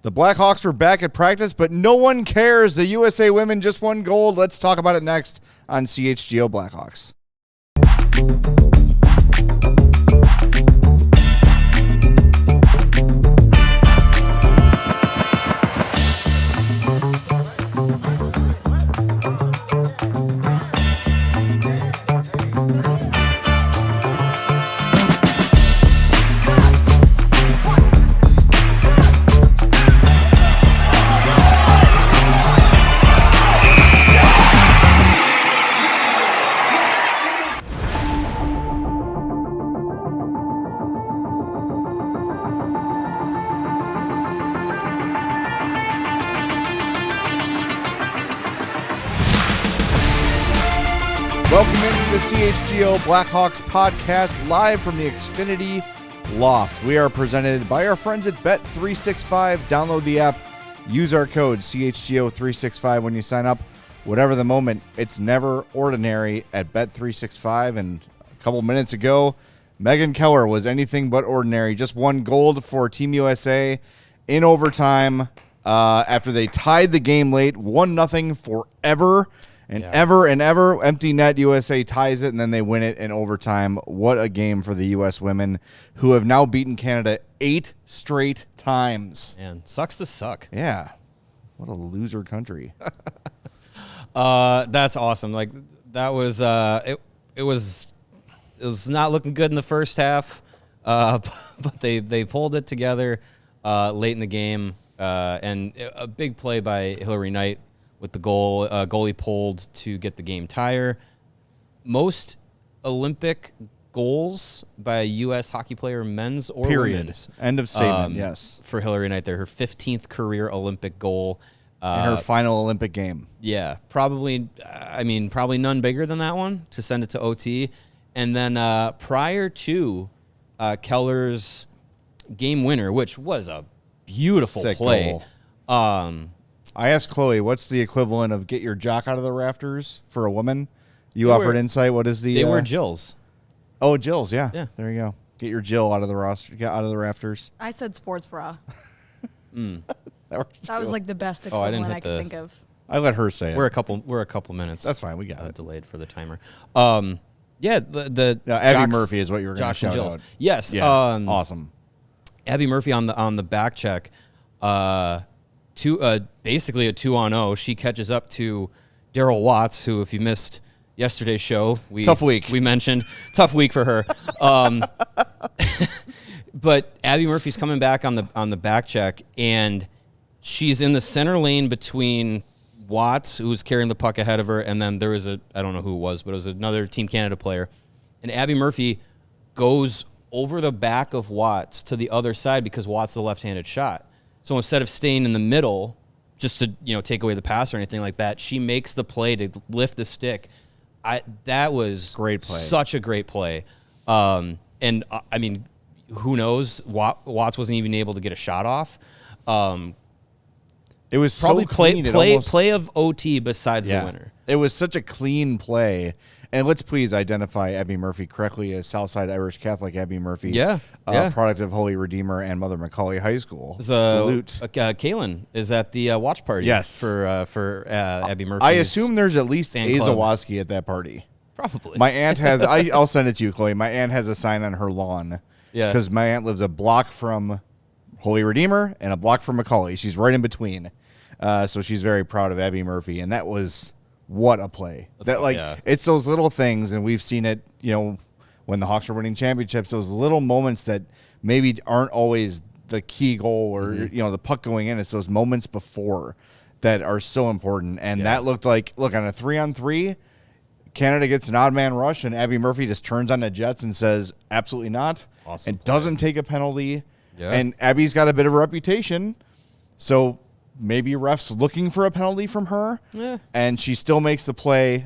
The Blackhawks were back at practice, but no one cares. The USA women just won gold. Let's talk about it next on CHGO Blackhawks. Welcome into the CHGO Blackhawks podcast, live from the Xfinity Loft. We are presented by our friends at Bet365. Download the app, use our code CHGO365 when you sign up. Whatever the moment, it's never ordinary at Bet365. And a couple minutes ago, Megan Keller was anything but ordinary. Just won gold for Team USA in overtime after they tied the game late, 1-0 forever. Ever and ever, empty net, USA ties it, and then they win it in overtime. What a game for the U.S. women, who have now beaten Canada 8 straight times. Man, sucks to suck. Yeah. What a loser country. That's awesome. Like, that was it was not looking good in the first half, but they pulled it together late in the game, and a big play by Hillary Knight with the goal, goalie pulled to get the game tire. Most Olympic goals by a U.S. hockey player, men's or women's. End of statement, yes. For Hillary Knight there, her 15th career Olympic goal. In her final Olympic game. Yeah, probably none bigger than that one to send it to OT. And then prior to Keller's game winner, which was a beautiful Sick play. Goal. I asked Chloe, what's the equivalent of get your jock out of the rafters for a woman? You offered insight. What is the... They were Jills. Oh, Jills, yeah. There you go. Get your Jill out of the rafters. I said sports bra. That was like the best equivalent I could think of. I let her say it. We're a couple minutes. That's fine. We got it. Delayed for the timer. Abby Murphy is what you were going to shout out. Yes. Yeah, awesome. Abby Murphy on the back check. Basically a 2-on-0. She catches up to Daryl Watts, who, if you missed yesterday's show, tough week. We mentioned tough week for her. But Abby Murphy's coming back on the back check, and she's in the center lane between Watts, who was carrying the puck ahead of her, and then there was I don't know who it was, but it was another Team Canada player. And Abby Murphy goes over the back of Watts to the other side because Watts is a left-handed shot. So instead of staying in the middle just to, take away the pass or anything like that, she makes the play to lift the stick. That was great play. Such a great play. Who knows? Watts wasn't even able to get a shot off. It was probably so clean. Play of OT besides the winner. It was such a clean play. And let's please identify Abby Murphy correctly as Southside Irish Catholic Abby Murphy. Yeah. Product of Holy Redeemer and Mother Macaulay High School. Salute. Kaylin is at the watch party. Yes. For Abby Murphy. I assume there's at least a Zawaski at that party. Probably. My aunt has, I'll send it to you, Chloe. My aunt has a sign on her lawn. Yeah. Because my aunt lives a block from Holy Redeemer and a block from Macaulay. She's right in between. So she's very proud of Abby Murphy. And that was... What a play. It's those little things, and we've seen it, when the Hawks are winning championships, those little moments that maybe aren't always the key goal or, the puck going in. It's those moments before that are so important. And that looked like, on a 3-on-3, Canada gets an odd man rush, and Abby Murphy just turns on the Jets and says, absolutely not. Awesome and play. Doesn't take a penalty. Yeah. And Abby's got a bit of a reputation. So maybe refs looking for a penalty from her, and she still makes the play.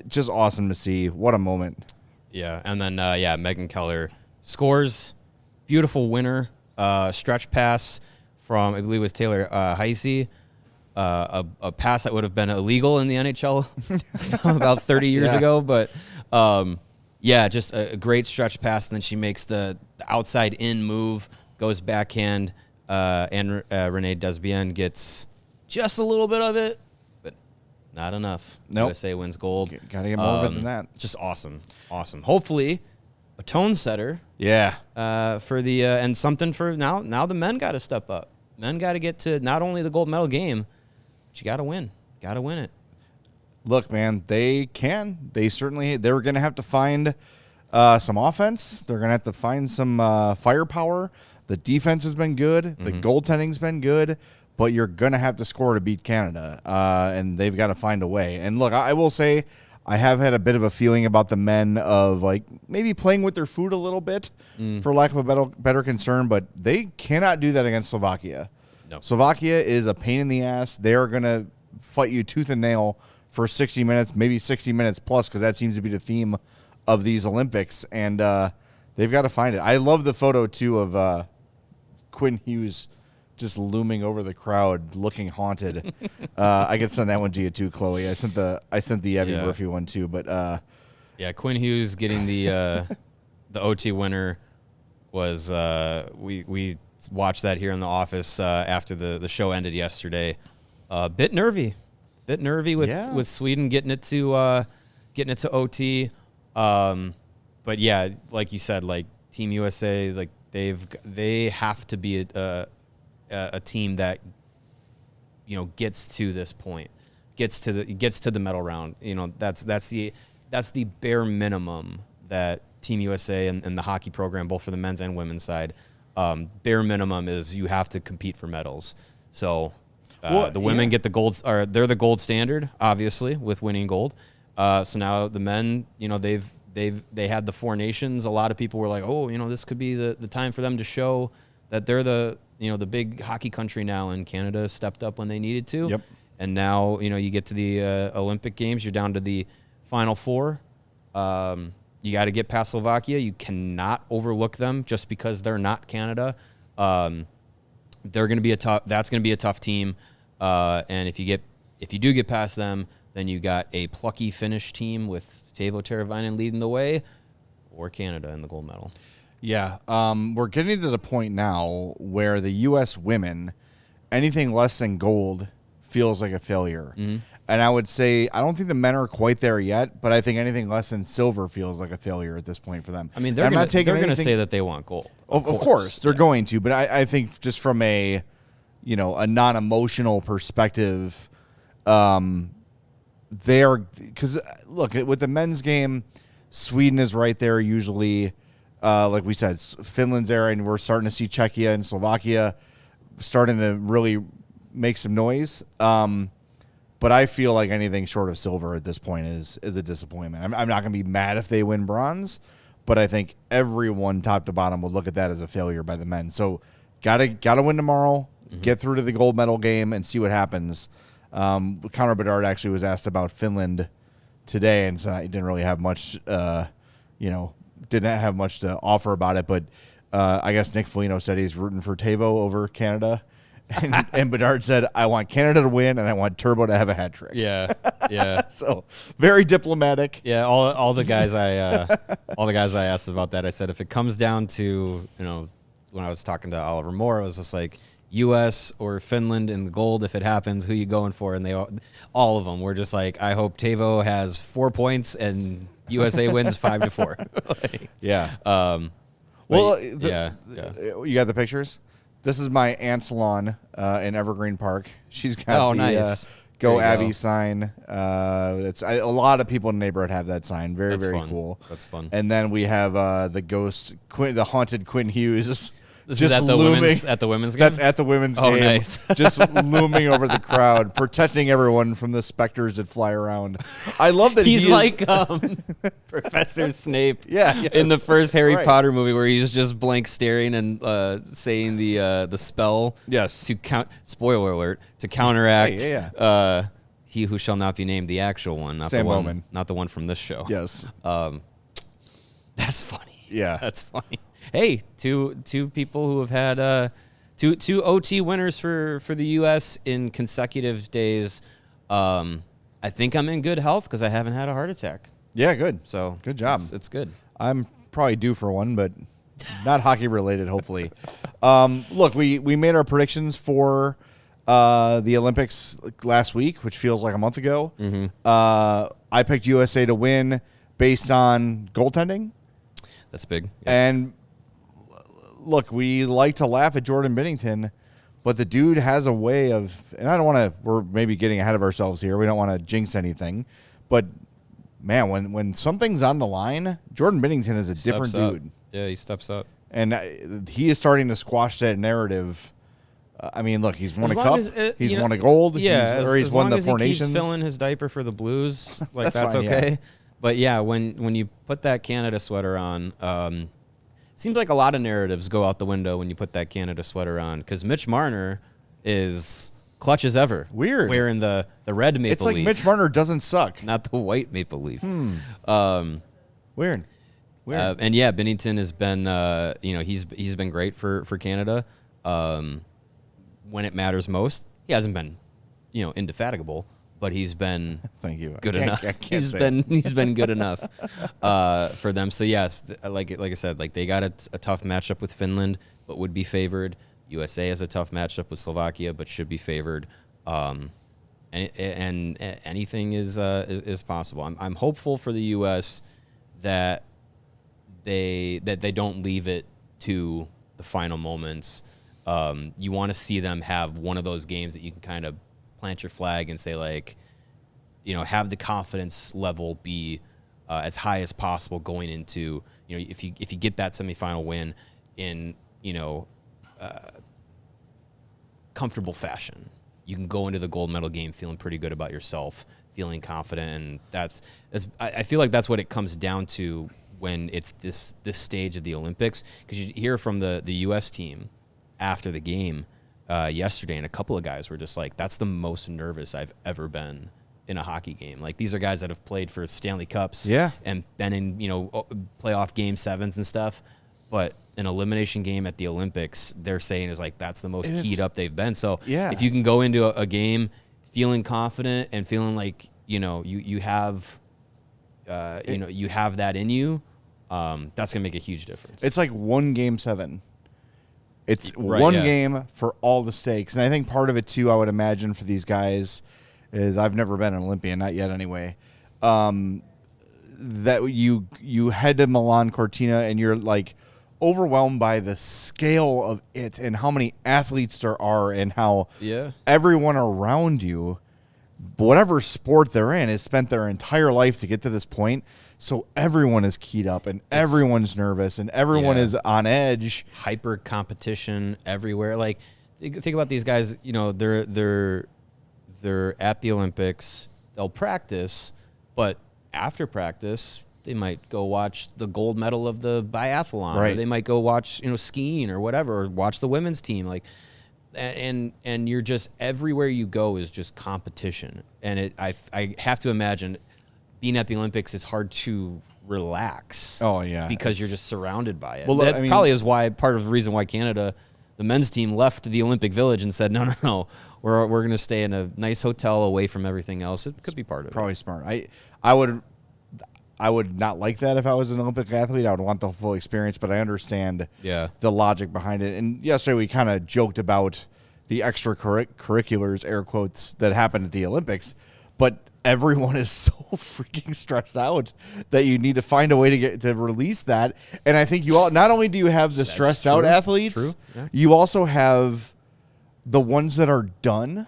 Just awesome to see. What a moment. Yeah, and then, Megan Keller scores. Beautiful winner. Stretch pass from, I believe it was Taylor Heisey. A pass that would have been illegal in the NHL about 30 years ago. But, just a great stretch pass, and then she makes the outside-in move, goes backhand. and Renee Desbienne gets just a little bit of it, but not enough. Nope. USA wins gold. Got to get more of it than that. Just awesome. Hopefully, a tone setter. Yeah. For the and something for now. Now the men got to step up. Men got to get to not only the gold medal game, but you got to win. Got to win it. Look, man, they can. They're going to have to find some offense. They're going to have to find some firepower. The defense has been good. The goaltending's been good. But you're going to have to score to beat Canada. And they've got to find a way. And look, I will say I have had a bit of a feeling about the men of like maybe playing with their food a little bit, for lack of a better concern. But they cannot do that against Slovakia. No. Slovakia is a pain in the ass. They are going to fight you tooth and nail for 60 minutes, maybe 60 minutes plus, because that seems to be the theme of these Olympics. And they've got to find it. I love the photo, too, of Quinn Hughes just looming over the crowd, looking haunted. I could send that one to you too, Chloe. I sent the Abby Murphy one too, but Quinn Hughes getting the OT winner was we watched that here in the office after the show ended yesterday. Bit nervy with Sweden getting it to OT. But yeah, like you said, like Team USA, like they have to be a team that gets to this point, gets to the medal round. That's the bare minimum that Team USA and the hockey program, both for the men's and women's side, bare minimum is you have to compete for medals. So the women get the gold, or they're the gold standard, obviously, with winning gold. So now the men, they had the four nations. A lot of people were like, this could be the time for them to show that they're the big hockey country now, and Canada stepped up when they needed to. Yep. And now, you get to the Olympic Games, you're down to the Final Four. You got to get past Slovakia. You cannot overlook them just because they're not Canada. They're going to be that's going to be a tough team. And if you do get past them, then you got a plucky Finnish team with Teuvo Teravainen leading the way, or Canada in the gold medal. Yeah, we're getting to the point now where the U.S. women, anything less than gold feels like a failure. Mm-hmm. And I would say I don't think the men are quite there yet, but I think anything less than silver feels like a failure at this point for them. I mean, they're going to say that they want gold. Of course, they're going to, but I think just from a non-emotional perspective, they're because look, with the men's game, Sweden is right there usually. Like we said, Finland's there, and we're starting to see Czechia and Slovakia starting to really make some noise. But I feel like anything short of silver at this point is a disappointment. I'm not going to be mad if they win bronze, but I think everyone top to bottom will look at that as a failure by the men. So gotta win tomorrow, get through to the gold medal game, and see what happens. Connor Bedard actually was asked about Finland today, and so he didn't really have much, didn't have much to offer about it. But I guess Nick Foligno said he's rooting for Teuvo over Canada. And Bedard said, I want Canada to win, and I want Turbo to have a hat trick. Yeah. So very diplomatic. Yeah, all the guys I asked about that, I said if it comes down to, when I was talking to Oliver Moore, it was just like U.S. or Finland in the gold. If it happens, who you going for? And they all of them were just like, I hope Teuvo has 4 points and USA wins 5-4. Yeah. You got the pictures? This is my aunt's lawn in Evergreen Park. She's got nice. Go Abby sign. A lot of people in the neighborhood have that sign. That's very fun. cool. That's fun. And then we have the haunted Quinn Hughes. This is at the women's game? That's at the women's game. Oh, nice. Just looming over the crowd, protecting everyone from the specters that fly around. I love that he's like Professor Snape in the first Harry Potter movie where he's just blank staring and saying the spell. Yes. Spoiler alert, to counteract he who shall not be named, the actual one, not Sam the one, Bowman. not the one from this show. Yes. That's funny. Yeah. That's funny. Hey, two people who have had two OT winners for the U.S. in consecutive days. I think I'm in good health because I haven't had a heart attack. Yeah, good. So good job. It's good. I'm probably due for one, but Not hockey related, hopefully. Look, we made our predictions for the Olympics last week, which feels like a month ago. Mm-hmm. I picked USA to win based on goaltending. That's big. Yep. And look, we like to laugh at Jordan Binnington, but the dude has a way of, and I don't want to, we're maybe getting ahead of ourselves here. We don't want to jinx anything, but man, when something's on the line, Jordan Binnington is a different dude. Yeah, he steps up. And he is starting to squash that narrative. I mean, look, he's won a cup. He's won a gold. Yeah, he's won the Four Nations. He keeps Nations. filling his diaper for the Blues, like that's fine, okay. Yeah. But yeah, when you put that Canada sweater on, seems like a lot of narratives go out the window when you put that Canada sweater on, because Mitch Marner is clutch as ever. Weird. Wearing the red maple leaf. It's like Mitch Marner doesn't suck. Not the white maple leaf. Weird. And yeah, Binnington has been, he's been great for Canada. When it matters most, he hasn't been, indefatigable, but he's been Thank you. Good enough. He's been good enough for them. So yes, like I said, like they got a tough matchup with Finland, but would be favored. USA has a tough matchup with Slovakia, but should be favored. And anything is possible. I'm hopeful for the U.S. that they don't leave it to the final moments. You want to see them have one of those games that you can kind of plant your flag and say, like, have the confidence level be as high as possible going into, if you get that semifinal win in, comfortable fashion, you can go into the gold medal game feeling pretty good about yourself, feeling confident, and I feel like that's what it comes down to when it's this stage of the Olympics, because you hear from the U.S. team after the game yesterday, and a couple of guys were just like, that's the most nervous I've ever been in a hockey game. Like, these are guys that have played for Stanley Cups and been in, playoff game sevens and stuff, but an elimination game at the Olympics, they're saying is like, that's the most keyed up they've been. So if you can go into a game feeling confident and feeling like, you have that in you, that's gonna make a huge difference. It's like one game 7. It's one game for all the stakes. And I think part of it too, I would imagine, for these guys is, I've never been an Olympian, not yet anyway, that you head to Milan Cortina and you're like overwhelmed by the scale of it and how many athletes there are and how everyone around you, whatever sport they're in, has spent their entire life to get to this point. So everyone is keyed up and everyone's nervous and everyone is on edge. Hyper competition everywhere. Like, think about these guys. They're at the Olympics. They'll practice, but after practice, they might go watch the gold medal of the biathlon. Right. Or they might go watch skiing or whatever, or watch the women's team. Like, and you're just, everywhere you go is just competition. And I have to imagine, being at the Olympics, it's hard to relax. Oh, yeah. Because you're just surrounded by it. Well, that probably is part of the reason why Canada, the men's team, left the Olympic Village and said, no, we're going to stay in a nice hotel away from everything else. It could be part of it. Probably smart. I would not like that if I was an Olympic athlete. I would want the full experience, but I understand the logic behind it. And yesterday we kind of joked about the extracurriculars, air quotes, that happened at the Olympics, but everyone is so freaking stressed out that you need to find a way to release that. And I think not only do you have the stressed out athletes, you also have the ones that are done,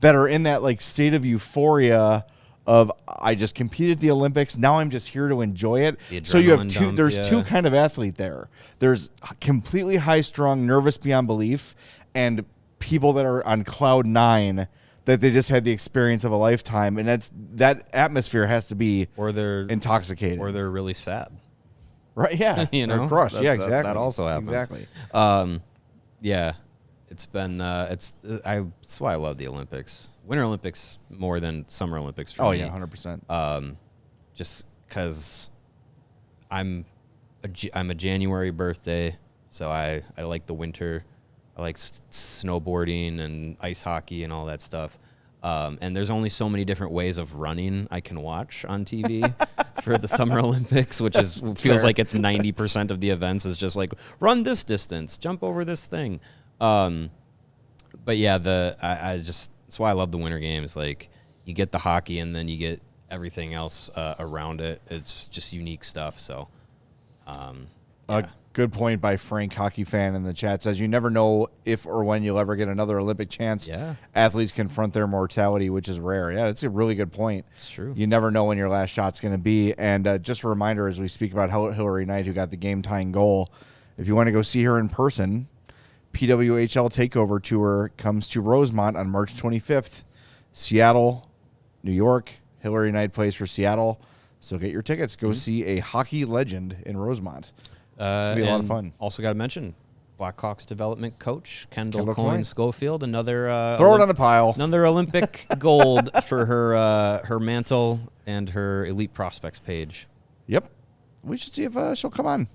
that are in that like state of euphoria of, I just competed at the Olympics, now I'm just here to enjoy it. So you have two kind of athlete there. There's completely high strung, nervous beyond belief, and people that are on cloud 9, that they just had the experience of a lifetime, and that atmosphere has to be, or they're intoxicating, or they're really sad, right? Yeah, or crushed. Yeah, exactly. That also happens. Exactly. It's been that's why I love the Olympics. Winter Olympics more than Summer Olympics for me. Oh yeah, 100%. Just because I'm a January birthday, so I like the winter. I like snowboarding and ice hockey and all that stuff. And there's only so many different ways of running I can watch on TV for the Summer Olympics, which feels like it's 90% of the events is just like run this distance, jump over this thing. But yeah, that's why I love the Winter Games. Like you get the hockey and then you get everything else around it. It's just unique stuff. So, yeah. Good point by Frank, hockey fan in the chat, says you never know if or when you'll ever get another Olympic chance. Yeah. Athletes confront their mortality, which is rare. Yeah, that's a really good point. It's true. You never know when your last shot's going to be. And just a reminder as we speak about Hillary Knight, who got the game-tying goal, if you want to go see her in person, PWHL Takeover Tour comes to Rosemont on March 25th. Seattle, New York. Hillary Knight plays for Seattle. So get your tickets. Go see a hockey legend in Rosemont. It's going to be a lot of fun. Also got to mention Blackhawks development coach Kendall Coyne Schofield, another throw it on the pile. Another Olympic gold for her mantle and her elite prospects page. Yep, we should see if she'll come on.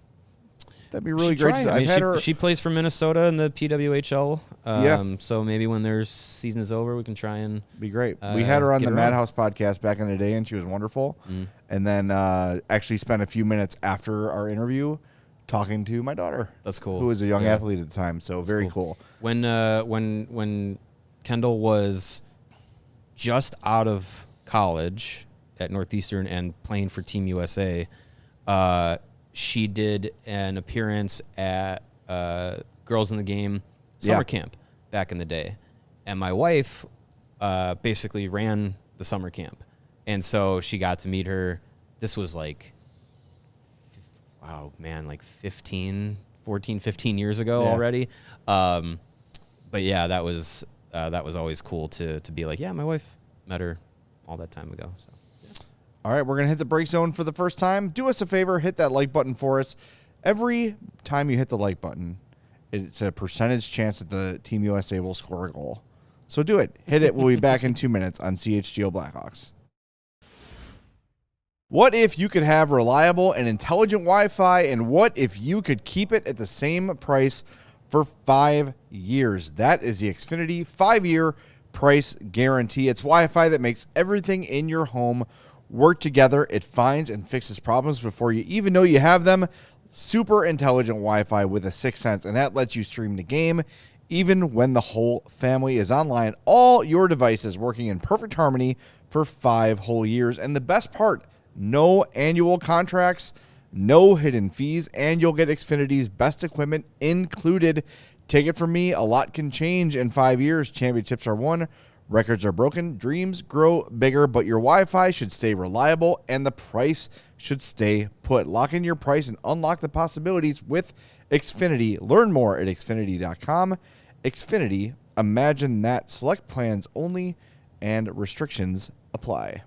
That'd be really great. She plays for Minnesota in the PWHL. Yeah. So maybe when their season is over, we can try and be great. We had her on the Madhouse podcast back in the day, and she was wonderful. And then actually spent a few minutes after our interview talking to my daughter. That's cool. Who was a young athlete at the time, so that's very cool. When Kendall was just out of college at Northeastern and playing for Team USA, she did an appearance at Girls in the Game summer camp back in the day. And my wife basically ran the summer camp. And so she got to meet her. This was like, wow, man, like 15 years ago already. But yeah, that was always cool to be like, yeah, my wife met her all that time ago. So. All right, we're going to hit the break zone for the first time. Do us a favor, hit that like button for us. Every time you hit the like button, it's a percentage chance that the Team USA will score a goal. So do it. Hit it. We'll be back in 2 minutes on CHGO Blackhawks. What if you could have reliable and intelligent Wi-Fi, and what if you could keep it at the same price for 5 years? That is the Xfinity 5-year price guarantee. It's Wi-Fi that makes everything in your home work together. It finds and fixes problems before you even know you have them. Super intelligent Wi-Fi with a 6th sense, and that lets you stream the game even when the whole family is online. All your devices working in perfect harmony for 5 whole years. And the best part, no annual contracts, no hidden fees, and you'll get Xfinity's best equipment included. Take it from me, a lot can change in 5 years. Championships are won, records are broken, dreams grow bigger, but your Wi-Fi should stay reliable and the price should stay put. Lock in your price and unlock the possibilities with Xfinity. Learn more at Xfinity.com. Xfinity, imagine that. Select plans only and restrictions apply.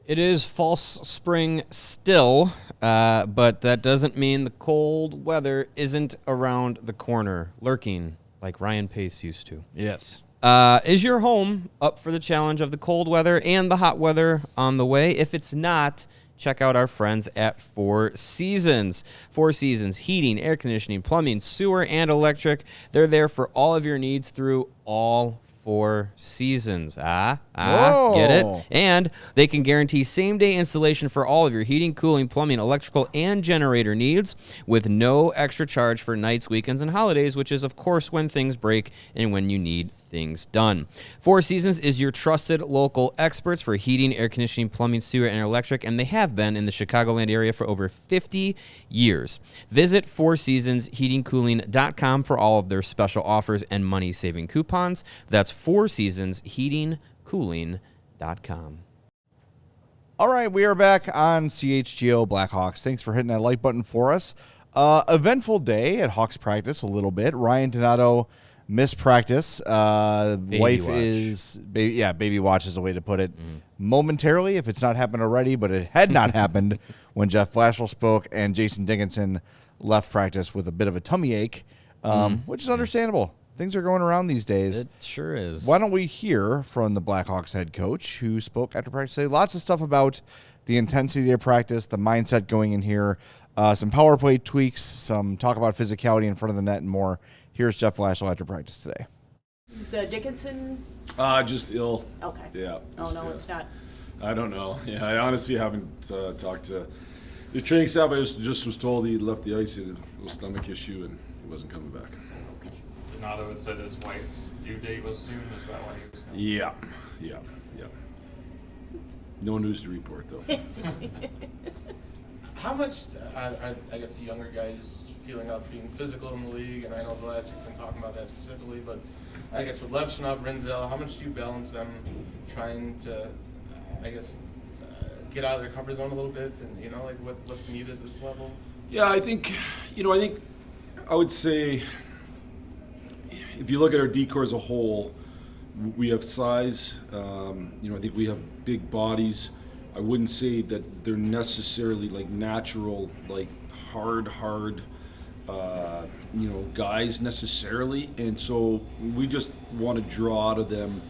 It is false spring still, but that doesn't mean the cold weather isn't around the corner, lurking like Ryan Pace used to. Yes. Is your home up for the challenge of the cold weather and the hot weather on the way? If it's not, check out our friends at Four Seasons. Four Seasons, heating, air conditioning, plumbing, sewer, and electric. They're there for all of your needs through all 4 seasons. Get it? And they can guarantee same-day installation for all of your heating, cooling, plumbing, electrical, and generator needs with no extra charge for nights, weekends, and holidays, which is, of course, when things break and when you need things done. Four Seasons is your trusted local experts for heating, air conditioning, plumbing, sewer, and electric, and they have been in the Chicagoland area for over 50 years. Visit FourSeasonsHeatingCooling.com for all of their special offers and money-saving coupons. That's FourSeasonsHeatingCooling.com. All right, we are back on CHGO Blackhawks. Thanks for hitting that like button for us. Eventful day at Hawks practice a little bit. Ryan Donato missed practice. Baby wife watch. is baby watch is a way to put it. Momentarily, if it's not happened already, but it had not happened when Jeff Blashill spoke and Jason Dickinson left practice with a bit of a tummy ache, which is understandable. Things are going around these days. It sure is. Why don't we hear from the Blackhawks head coach who spoke after practice today? Lots of stuff about the intensity of practice, the mindset going in here, some power play tweaks, some talk about physicality in front of the net, and more. Here's Jeff Blashill after practice today. Is Dickinson? Just ill. Okay. Yeah. Oh, no, it's not. I don't know. Yeah, I honestly haven't talked to the training staff. I just was told he left the ice. He had a stomach issue and he wasn't coming back. Donato had said his wife's due date was soon. Is that why he was coming? Yeah. No news to report, though. How much are, I guess, the younger guys feeling up being physical in the league? And I know Vlad's been talking about that specifically, but I guess with Levchinov, Rinzel, how much do you balance them trying to, I guess, get out of their comfort zone a little bit, and like what's needed at this level? Yeah, I think I would say if you look at our decor as a whole, we have size. I think we have big bodies. I wouldn't say that they're necessarily like natural, like hard, guys necessarily. And so we just want to draw out of them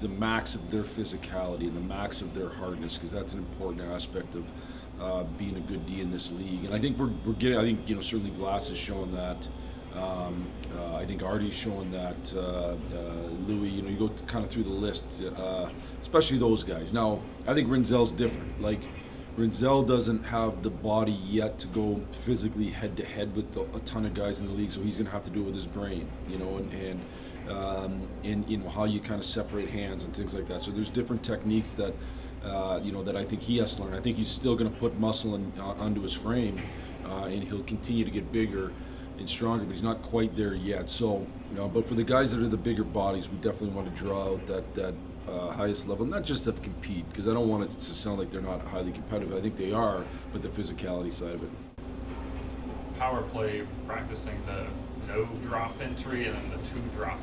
the max of their physicality and the max of their hardness, because that's an important aspect of being a good D in this league. And I think we're getting. I think certainly Vlas has shown that. I think Artie's showing that. Louis, you go kind of through the list, especially those guys. Now, I think Rinzel's different. Like, Rinzel doesn't have the body yet to go physically head to head with a ton of guys in the league, so he's going to have to do it with his brain, and how you kind of separate hands and things like that. So there's different techniques that that I think he has to learn. I think he's still going to put muscle onto his frame, and he'll continue to get bigger and stronger, but he's not quite there yet. So, but for the guys that are the bigger bodies, we definitely want to draw out that highest level, not just of compete, because I don't want it to sound like they're not highly competitive. I think they are, but the physicality side of it. Power play, practicing the no drop entry and then the 2-drop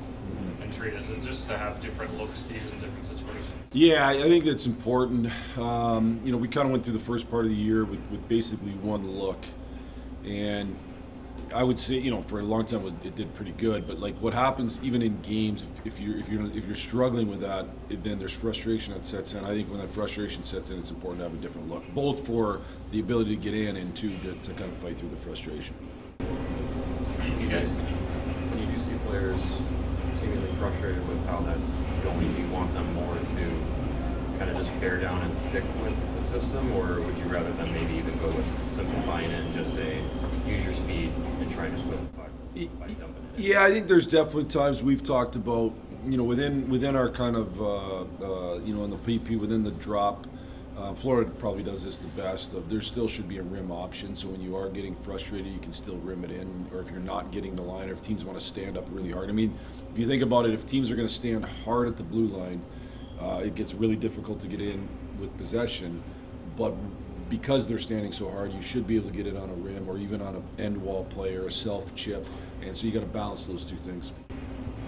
entry. Is it just to have different looks to use in different situations? Yeah, I think that's important. We kind of went through the first part of the year with basically one look, and I would say, for a long time it did pretty good. But like what happens even in games, if you're struggling with that, then there's frustration that sets in. I think when that frustration sets in, it's important to have a different look, both for the ability to get in and to kind of fight through the frustration. You guys, when you do see players seemingly frustrated with how that's going, do you want them more to kind of just bear down and stick with the system, or would you rather them maybe even go with simplifying it and just say, use your speed and try to just win the puck by dumping it in? Yeah, I think there's definitely times we've talked about, within our kind of, in the PP, within the drop, Florida probably does this the best, there still should be a rim option, so when you are getting frustrated, you can still rim it in, or if you're not getting the line, or if teams want to stand up really hard. I mean, if you think about it, if teams are going to stand hard at the blue line, it gets really difficult to get in with possession, but because they're standing so hard, you should be able to get it on a rim or even on an end wall play or a self chip, and so you got to balance those two things.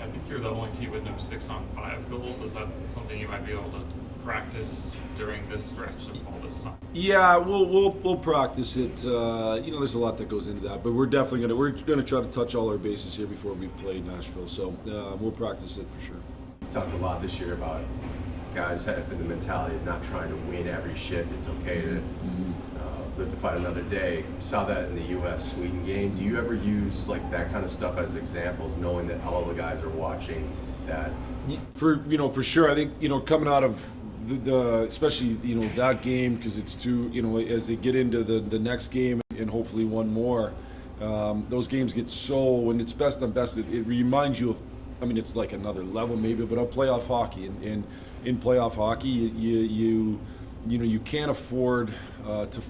I think you're the only team with no 6-on-5 goals. Is that something you might be able to practice during this stretch of all this time? Yeah, we'll practice it. There's a lot that goes into that, but we're definitely gonna try to touch all our bases here before we play Nashville. So we'll practice it for sure. We talked a lot this year about guys having the mentality of not trying to win every shift. It's okay to live to fight another day. We saw that in the U.S.-Sweden game. Do you ever use like that kind of stuff as examples, knowing that all the guys are watching that? For sure. I think coming out of the especially that game, because it's too as they get into the next game and hopefully one more, those games get so, when it's best on best, it reminds you of, it's like another level maybe, but of playoff hockey, and in playoff hockey you can't afford to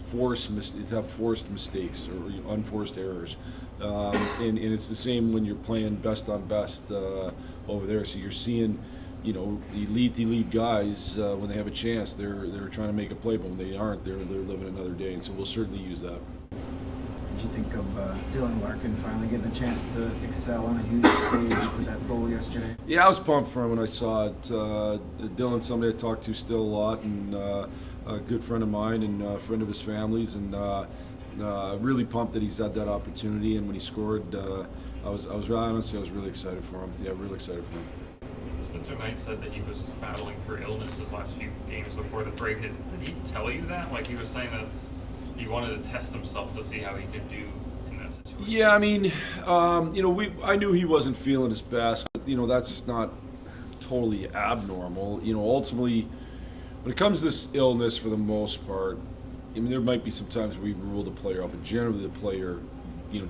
have forced mistakes or unforced errors, and it's the same when you're playing best on best over there. So you're seeing elite guys, when they have a chance, they're trying to make a play, but when they aren't, they're living another day, and so we'll certainly use that. What did you think of Dylan Larkin finally getting a chance to excel on a huge stage with that goal yesterday? Yeah, I was pumped for him when I saw it. Dylan's somebody I talk to still a lot, and a good friend of mine and a friend of his family's, and really pumped that he's had that opportunity. And when he scored, I was really excited for him. Yeah, really excited for him. Spencer Knight said that he was battling for illness his last few games before the break. Did he tell you that? Like, he was saying that he wanted to test himself to see how he could do in that situation. Yeah, I knew he wasn't feeling his best, but that's not totally abnormal. Ultimately, when it comes to this illness, for the most part, I mean, there might be some times we rule the player out, but generally the player,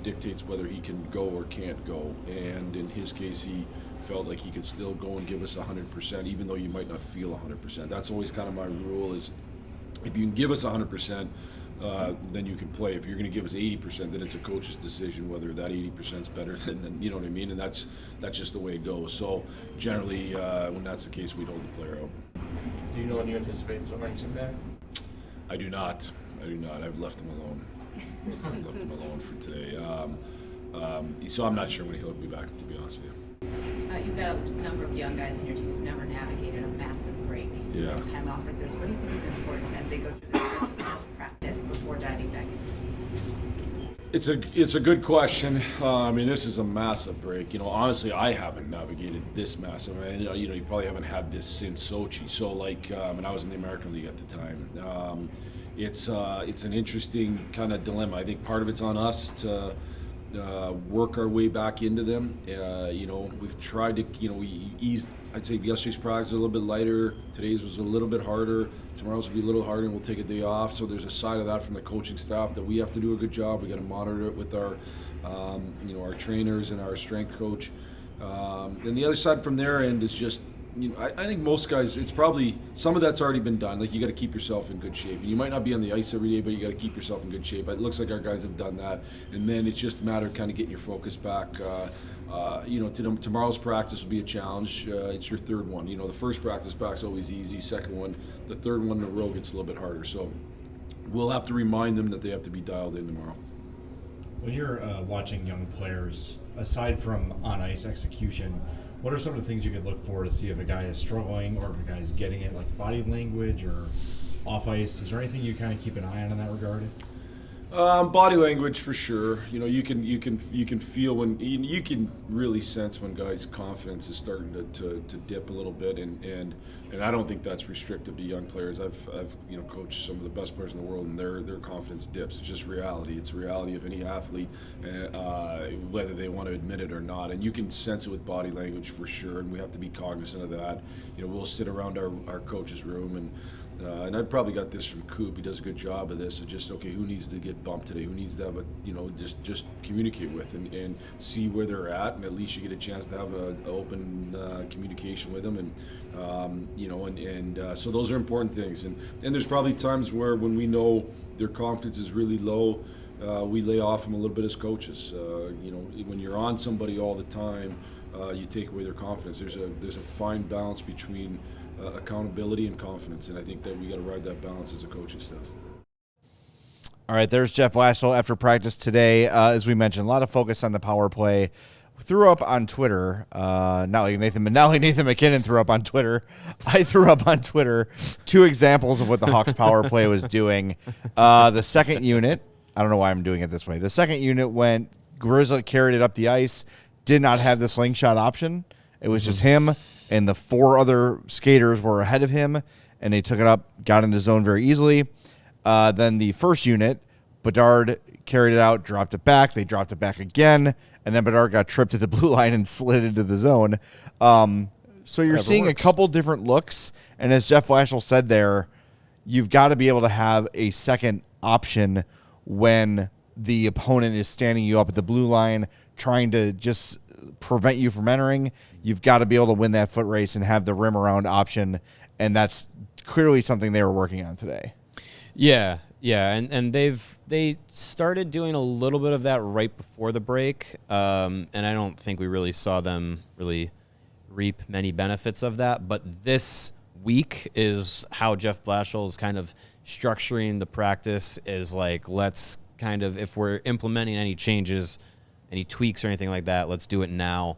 dictates whether he can go or can't go. And in his case, he felt like he could still go and give us 100%, even though you might not feel 100%. That's always kind of my rule: is if you can give us 100%, then you can play. If you're going to give us 80%, then it's a coach's decision whether that 80% is better than, you know what I mean? And that's just the way it goes. So generally, when that's the case, we'd hold the player out. Do you know when you anticipate Sorensen back? I do not. I've left him alone. I've left him alone for today. So I'm not sure when he'll be back, to be honest with you. You've got a number of young guys in your team who've never navigated a massive break and time off like this. What do you think is important as they go through this stretch of just practice before diving back into the season? It's a good question. I mean, this is a massive break. Honestly, I haven't navigated this massive. I mean, you probably haven't had this since Sochi. So, and I was in the American League at the time. It's an interesting kind of dilemma. I think part of it's on us to work our way back into them. We've tried to, we eased. I'd say yesterday's practice was a little bit lighter. Today's was a little bit harder. Tomorrow's will be a little harder, and we'll take a day off. So there's a side of that from the coaching staff that we have to do a good job. We got to monitor it with our, our trainers and our strength coach. And the other side from their end is just, I think most guys, it's probably, some of that's already been done. Like, you got to keep yourself in good shape. And you might not be on the ice every day, but you got to keep yourself in good shape. It looks like our guys have done that. And then it's just a matter of kind of getting your focus back. Tomorrow's practice will be a challenge. It's your third one. The first practice back's always easy. Second one, the third one in a row gets a little bit harder. So we'll have to remind them that they have to be dialed in tomorrow. When you're watching young players, aside from on-ice execution, what are some of the things you could look for to see if a guy is struggling or if a guy is getting it, like body language or off-ice? Is there anything you kind of keep an eye on in that regard? Body language for sure. You can feel when you can really sense when guys' confidence is starting to dip a little bit, and I don't think that's restrictive to young players. I've coached some of the best players in the world, and their confidence dips. It's just reality. It's reality of any athlete, whether they want to admit it or not. And you can sense it with body language for sure, and we have to be cognizant of that. We'll sit around our coach's room and I've probably got this from Coop. He does a good job of this. It's just, who needs to get bumped today? Who needs to have just communicate with and see where they're at, and at least you get a chance to have an open communication with them, and so those are important things. And there's probably times where when we know their confidence is really low, we lay off them a little bit as coaches. When you're on somebody all the time, you take away their confidence. There's a fine balance between accountability and confidence, and I think that we got to ride that balance as a coaching staff. All right, there's Jeff Blashill after practice today. As we mentioned, a lot of focus on the power play. Threw up on Twitter, not like Nathan McKinnon threw up on Twitter. I threw up on Twitter 2 examples of what the Hawks power play was doing. The second unit, I don't know why I'm doing it this way. The second unit went, Grizzly carried it up the ice, did not have the slingshot option. It was just him, and the 4 other skaters were ahead of him, and they took it up, got in the zone very easily. Then the first unit, Bedard carried it out, dropped it back. They dropped it back again, and then Bedard got tripped at the blue line and slid into the zone. So you're seeing a couple different looks, and as Jeff Blashill said there, you've got to be able to have a second option when the opponent is standing you up at the blue line trying to just prevent you from entering. You've got to be able to win that foot race and have the rim around option, and that's clearly something they were working on today. Yeah, and they started doing a little bit of that right before the break, and I don't think we really saw them really reap many benefits of that. But this week is how Jeff Blashill is kind of structuring the practice, is like, let's kind of, if we're implementing any changes, any tweaks or anything like that, let's do it now.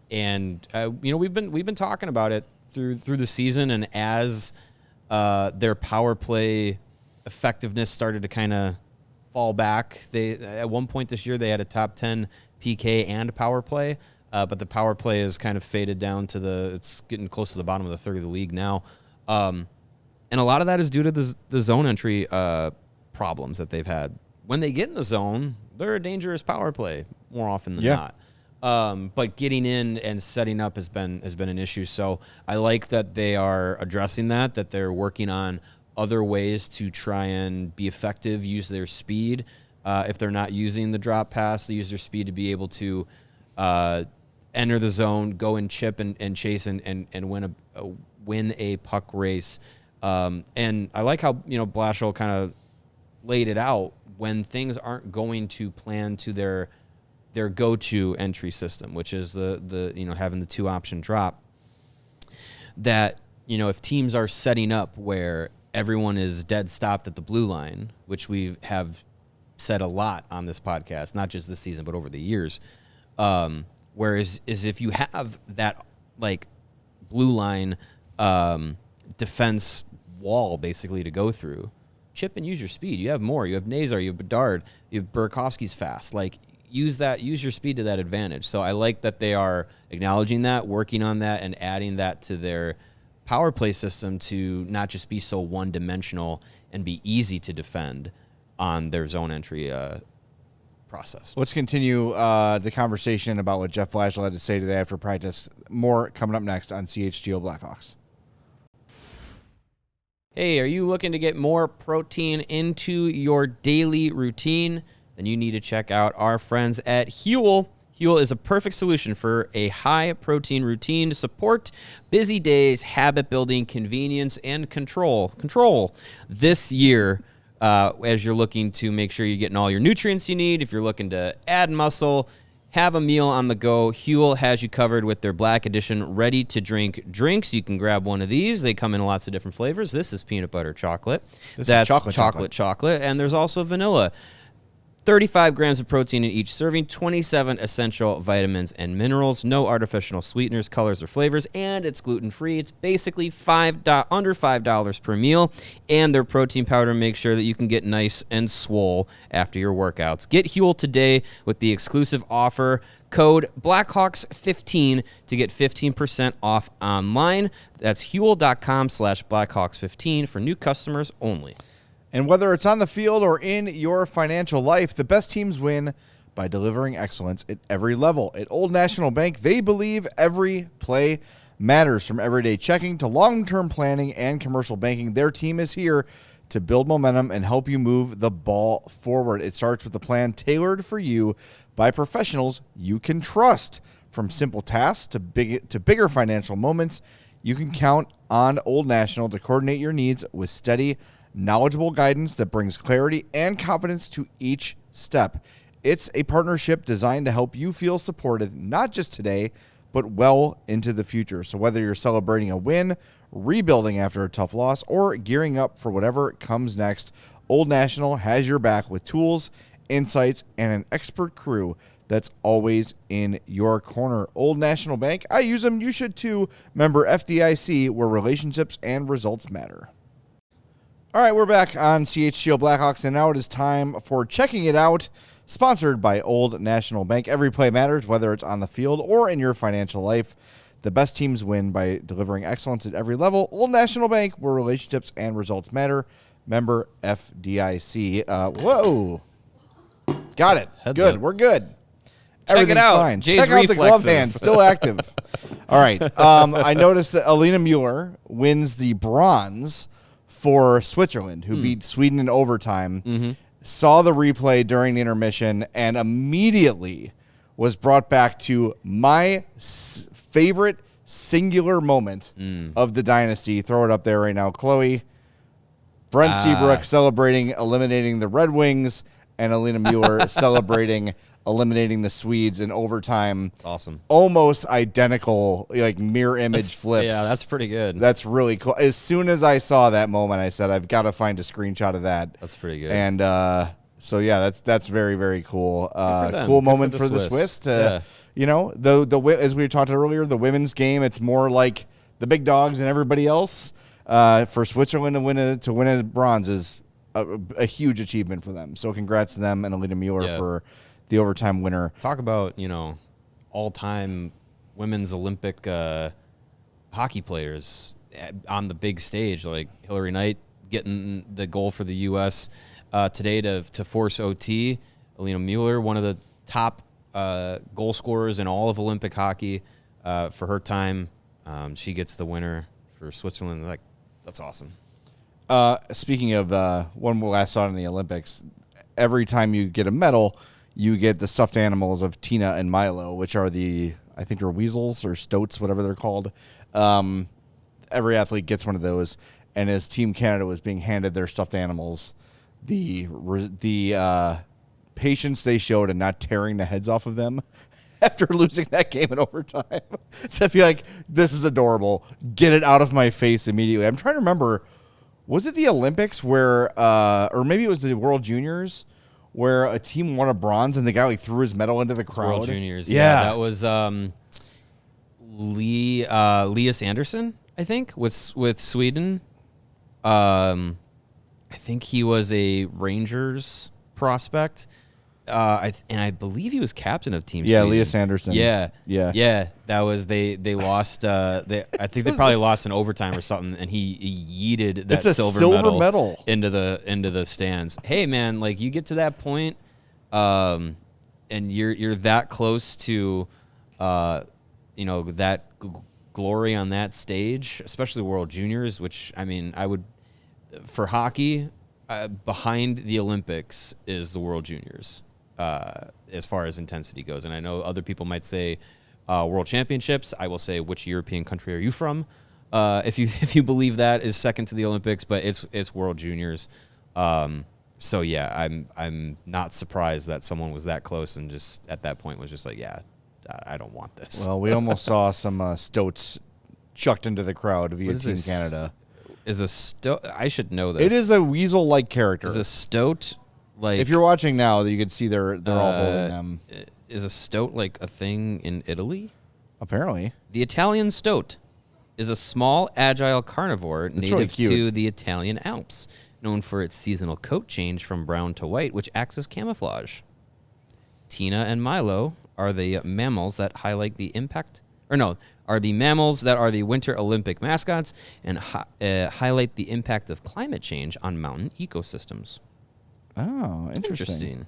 We've been talking about it through the season, and as their power play effectiveness started to kind of fall back, at one point this year they had a top 10 PK and power play, but the power play is kind of faded down to it's getting close to the bottom of the third of the league now, and a lot of that is due to the zone entry problems that they've had. When they get in the zone, they're a dangerous power play more often than not. But getting in and setting up has been an issue. So I like that they are addressing that they're working on other ways to try and be effective, use their speed. If they're not using the drop pass, they use their speed to be able to enter the zone, go and chip and chase and win a puck race. And I like how, Blashill kind of laid it out when things aren't going to plan to their go-to entry system, which is the having the 2-option drop. That, if teams are setting up where everyone is dead stopped at the blue line, which we have said a lot on this podcast, not just this season, but over the years, whereas if you have that blue line defense wall basically to go through, chip and use your speed. You have more. You have Nazar, you have Bedard, you have Burakovsky's fast. Use your speed to that advantage. So I like that they are acknowledging that, working on that, and adding that to their power play system to not just be so one-dimensional and be easy to defend on their zone entry process. Let's continue the conversation about what Jeff Blashill had to say today after practice. More coming up next on CHGO Blackhawks. Hey, are you looking to get more protein into your daily routine? Then you need to check out our friends at Huel. Huel is a perfect solution for a high-protein routine to support busy days, habit-building, convenience, and control. This year, as you're looking to make sure you're getting all your nutrients you need, if you're looking to add muscle, have a meal on the go, Huel has you covered with their Black Edition ready-to-drink drinks. You can grab one of these. They come in lots of different flavors. This is peanut butter chocolate. That's chocolate. And there's also vanilla. 35 grams of protein in each serving, 27 essential vitamins and minerals, no artificial sweeteners, colors, or flavors, and it's gluten-free. It's basically under $5 per meal, and their protein powder makes sure that you can get nice and swole after your workouts. Get Huel today with the exclusive offer code Blackhawks15 to get 15% off online. That's Huel.com/Blackhawks15 for new customers only. And whether it's on the field or in your financial life, the best teams win by delivering excellence at every level. At Old National Bank, they believe every play matters. From everyday checking to long-term planning and commercial banking, their team is here to build momentum and help you move the ball forward. It starts with a plan tailored for you by professionals you can trust. From simple tasks to bigger financial moments, you can count on Old National to coordinate your needs with steady, knowledgeable guidance that brings clarity and confidence to each step. It's a partnership designed to help you feel supported, not just today, but well into the future. So whether you're celebrating a win, rebuilding after a tough loss, or gearing up for whatever comes next, Old National has your back with tools, insights, and an expert crew that's always in your corner. Old National Bank, I use them, you should too. Member FDIC, where relationships and results matter. All right, we're back on CHGO Blackhawks, and now it is time for Checking It Out, sponsored by Old National Bank. Every play matters, whether it's on the field or in your financial life. The best teams win by delivering excellence at every level. Old National Bank, where relationships and results matter. Member FDIC. Whoa. Got it. Heads good. up. We're good. Check Everything's it out. fine. Jay's Check out the glove reflexes. hand. Still active. All right. I noticed that Alina Mueller wins the bronze for Switzerland, who beat Sweden in overtime. Mm-hmm. Saw the replay during the intermission and immediately was brought back to my favorite singular moment of the dynasty. Throw it up there right now. Chloe, Brent Seabrook celebrating eliminating the Red Wings, and Alina Mueller celebrating eliminating the Swedes in overtime. That's awesome. Almost identical, like mirror image flips. Yeah, that's pretty good. That's really cool. As soon as I saw that moment, I said, I've got to find a screenshot of that. That's pretty good. And so, yeah, that's very, very cool. them. Cool Good moment for for the the Swiss. Swiss to, as we talked earlier, the women's game, it's more like the big dogs and everybody else. For Switzerland to win a bronze is a huge achievement for them. So congrats to them and Alina Mueller for the overtime winner. Talk about, all-time women's Olympic hockey players on the big stage, like Hillary Knight getting the goal for the U.S. Today to force OT. Alina Mueller, one of the top goal scorers in all of Olympic hockey for her time. She gets the winner for Switzerland. Like, that's awesome. Speaking of one last thought in the Olympics, every time you get a medal, you get the stuffed animals of Tina and Milo, which are I think they're weasels or stoats, whatever they're called. Every athlete gets one of those, and as Team Canada was being handed their stuffed animals, the patience they showed in not tearing the heads off of them after losing that game in overtime. So I feel like, this is adorable. Get it out of my face immediately. I'm trying to remember, was it the Olympics where, or maybe it was the World Juniors, where a team won a bronze and the guy like threw his medal into the crowd? World Juniors. Yeah. That was Elias Anderson, I think, with Sweden. I think he was a Rangers prospect. And I believe he was captain of Team Sweden. Elias Anderson. Yeah. That was they lost. I think they probably lost in overtime or something, and he yeeted that silver medal into the stands. Hey man, like, you get to that point, and you're that close to, that glory on that stage, especially World Juniors. Which, I mean, I would, for hockey, behind the Olympics is the World Juniors. As far as intensity goes. And I know other people might say World Championships. I will say, which European country are you from? If you believe that is second to the Olympics, but it's World Juniors. So yeah, I'm not surprised that someone was that close and just at that point was just like, yeah, I don't want this. Well, we almost saw some stoats chucked into the crowd via Team Canada. Is a stoat? I should know this. It is a weasel-like character. Is a stoat like? If you're watching now, you can see they're all holding them. Is a stoat like a thing in Italy? Apparently. The Italian stoat is a small, agile carnivore native to the Italian Alps, known for its seasonal coat change from brown to white, which acts as camouflage. Tina and Milo are the mammals that highlight the impact, are the mammals that are the Winter Olympic mascots and highlight the impact of climate change on mountain ecosystems. Oh, interesting.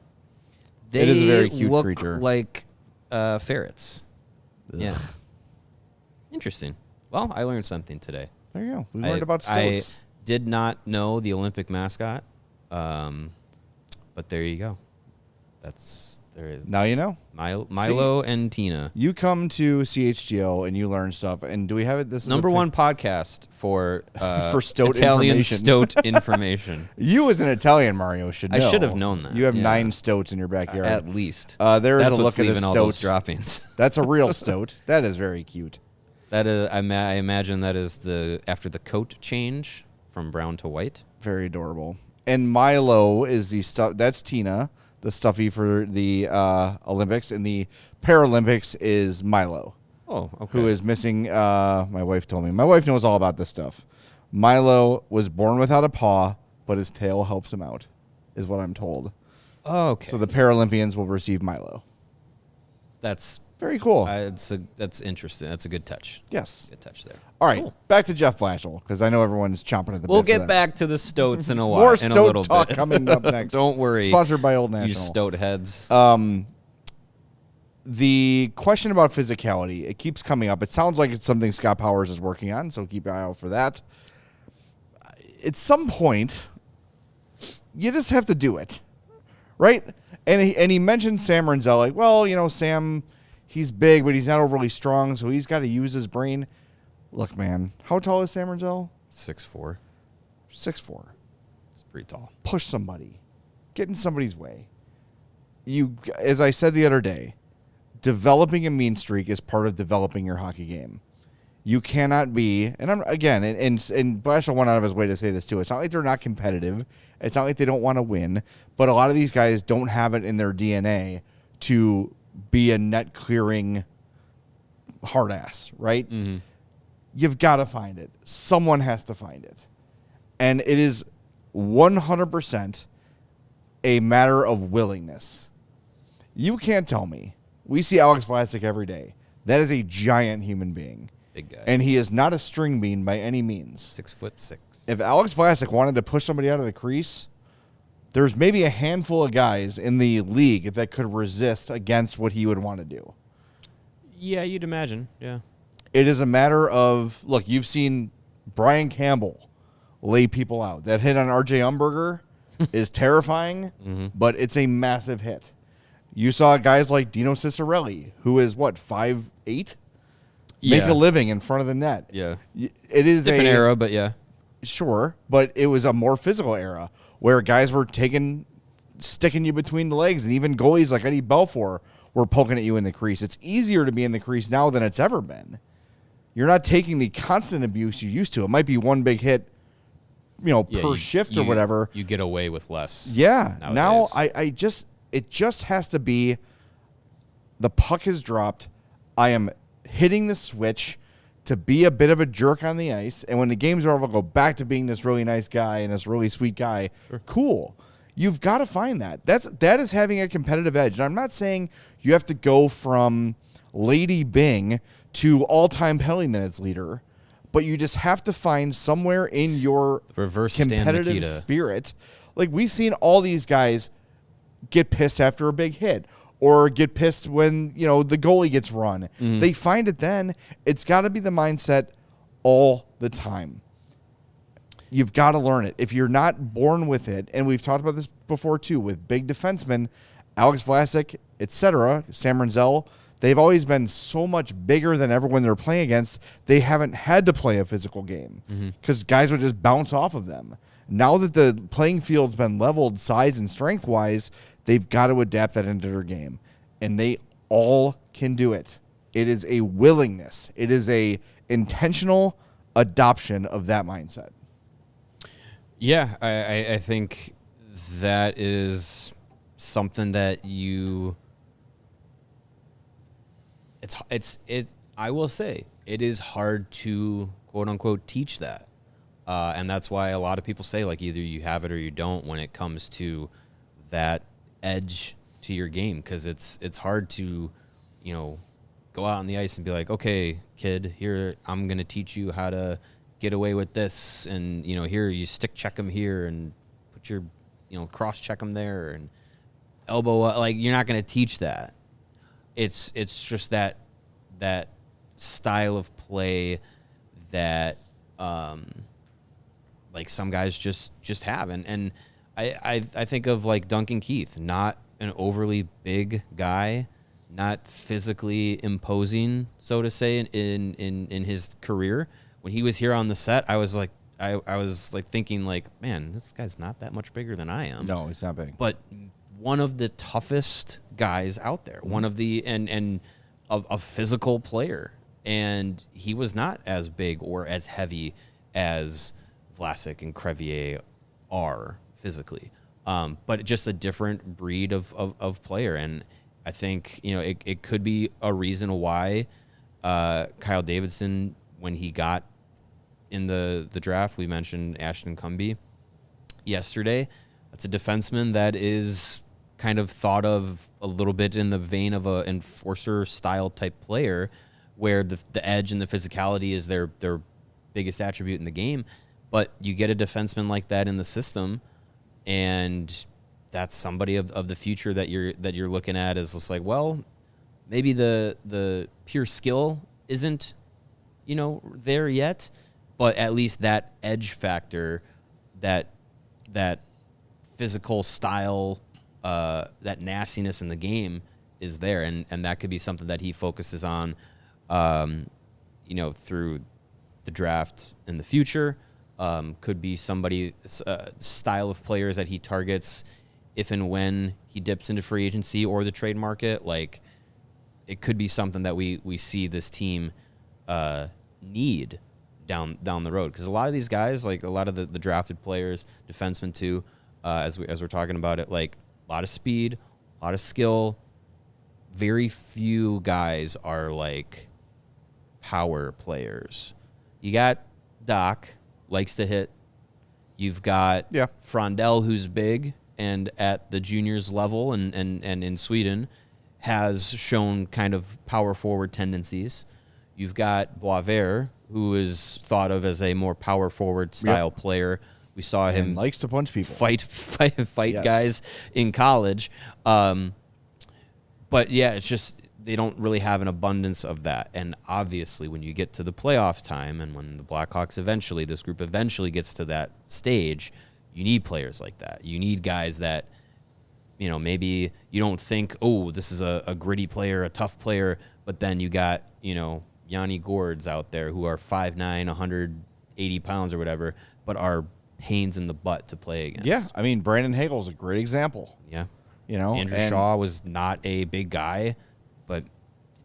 They it is a very cute look creature. like ferrets. Ugh. Yeah. Interesting. Well, I learned something today. There you go. We learned about stoats. I did not know the Olympic mascot, but there you go. Now you know. Milo and Tina. You come to CHGO and you learn stuff. And do we have it? This is number one podcast for stoat Italian information. stoat information. You as an Italian, Mario, should know. I should have known that. You have 9 stoats in your backyard. At least. There is That's a what's look at the leaving all stoat. those droppings. That's a real stoat. That is very cute. That is, I imagine that is after the coat change from brown to white. Very adorable. And Milo is the stuff. That's Tina, the stuffy for the Olympics, and the Paralympics is Milo. Oh, okay. Who is missing? My wife told me. My wife knows all about this stuff. Milo was born without a paw, but his tail helps him out, is what I'm told. Oh, okay. So the Paralympians will receive Milo. That's very cool. That's interesting. That's a good touch. Yes. Good touch there. All right, cool. Back to Jeff Blashill, because I know everyone's chomping at the bit. We'll get back to the stoats in a while. More in a stoat little talk bit. coming up next. Don't worry. Sponsored by Old National. You stoat heads. The question about physicality, it keeps coming up. It sounds like it's something Scott Powers is working on, so keep an eye out for that. At some point, you just have to do it, right? And he mentioned Sam Rinzel, like, well, Sam, he's big, but he's not overly strong, so he's got to use his brain. Look, man, how tall is Sam Rinzel? 6'4". 6'4". It's pretty tall. Push somebody. Get in somebody's way. As I said the other day, developing a mean streak is part of developing your hockey game. You cannot be, and Blashill went out of his way to say this too. It's not like they're not competitive. It's not like they don't want to win, but a lot of these guys don't have it in their DNA to be a net clearing hard ass, right? Mm-hmm. You've got to find it. Someone has to find it. And it is 100% a matter of willingness. You can't tell me. We see Alex Vlasic every day. That is a giant human being. Big guy. And he is not a string bean by any means. 6'6". If Alex Vlasic wanted to push somebody out of the crease, there's maybe a handful of guys in the league that could resist against what he would want to do. Yeah, you'd imagine. Yeah. It is a matter of, look, you've seen Brian Campbell lay people out. That hit on R.J. Umberger is terrifying, but it's a massive hit. You saw guys like Dino Ciccarelli, who is, 5'8"? Make a living in front of the net. Yeah. It is different era, but yeah. Sure, but it was a more physical era where guys were sticking you between the legs, and even goalies like Eddie Belfour were poking at you in the crease. It's easier to be in the crease now than it's ever been. You're not taking the constant abuse you used to. It might be one big hit, per shift or whatever. You get away with less. Yeah. Nowadays. Now it just has to be the puck is dropped. I am hitting the switch to be a bit of a jerk on the ice, and when the game's over, I'll go back to being this really nice guy and this really sweet guy. Sure. Cool. You've got to find that. That is having a competitive edge. And I'm not saying you have to go from Lady Bing to all-time penalty minutes leader, but you just have to find somewhere in your reverse competitive spirit. Like, we've seen all these guys get pissed after a big hit, or get pissed when, the goalie gets run. They find it then. It's got to be the mindset all the time. You've got to learn it. If you're not born with it, and we've talked about this before too, with big defensemen, Alex Vlasic, etc., Sam Rinzel, they've always been so much bigger than everyone they're playing against. They haven't had to play a physical game because guys would just bounce off of them. Now that the playing field's been leveled size and strength-wise, they've got to adapt that into their game, and they all can do it. It is a willingness. It is a intentional adoption of that mindset. Yeah, I think that is something that I will say it is hard to quote unquote teach that. And that's why a lot of people say, like, either you have it or you don't when it comes to that edge to your game, because it's hard to, go out on the ice and be like, okay, kid, here, I'm going to teach you how to get away with this, and, here, you stick check them here and put your, cross check them there and elbow, like, you're not going to teach that. It's just that style of play that, like, some guys just have. And I think of, like, Duncan Keith, not an overly big guy, not physically imposing, so to say, in his career. When he was here on the set, I was like, I was like thinking, like, man, this guy's not that much bigger than I am. No, he's not big. But one of the toughest guys out there, one of the and a physical player, and he was not as big or as heavy as Vlasic and Crevier are physically, but just a different breed of player. And I think it could be a reason why Kyle Davidson, when he got in the draft, we mentioned Ashton Cumbie yesterday. That's a defenseman that is kind of thought of a little bit in the vein of a enforcer style type player, where the edge and the physicality is their biggest attribute in the game. But you get a defenseman like that in the system, and that's somebody of the future that you're looking at as just like, well, maybe the pure skill isn't there yet, but at least that edge factor, that physical style, that nastiness in the game is there, and that could be something that he focuses on, through the draft in the future. Could be somebody style of players that he targets if and when he dips into free agency or the trade market. Like, it could be something that we see this team need down the road, because a lot of these guys, like a lot of the drafted players, defensemen too, as we're talking about it, like a lot of speed, a lot of skill. Very few guys are like power players. You got Doc, likes to hit. You've got Frondell, who's big and at the juniors level and in Sweden has shown kind of power forward tendencies. You've got Boisvert, who is thought of as a more power forward style player. We saw him likes to punch people, fight Yes. guys in college. But yeah, it's just they don't really have an abundance of that. And obviously, when you get to the playoff time, and when the Blackhawks this group eventually gets to that stage, you need players like that. You need guys that, maybe you don't think, oh, this is a gritty player, a tough player, but then you got, Yanni Gourds out there who are 5'9", 180 pounds or whatever, but are pains in the butt to play against. Yeah, I mean, Brandon Hagel's a great example. Yeah. Andrew Shaw was not a big guy, but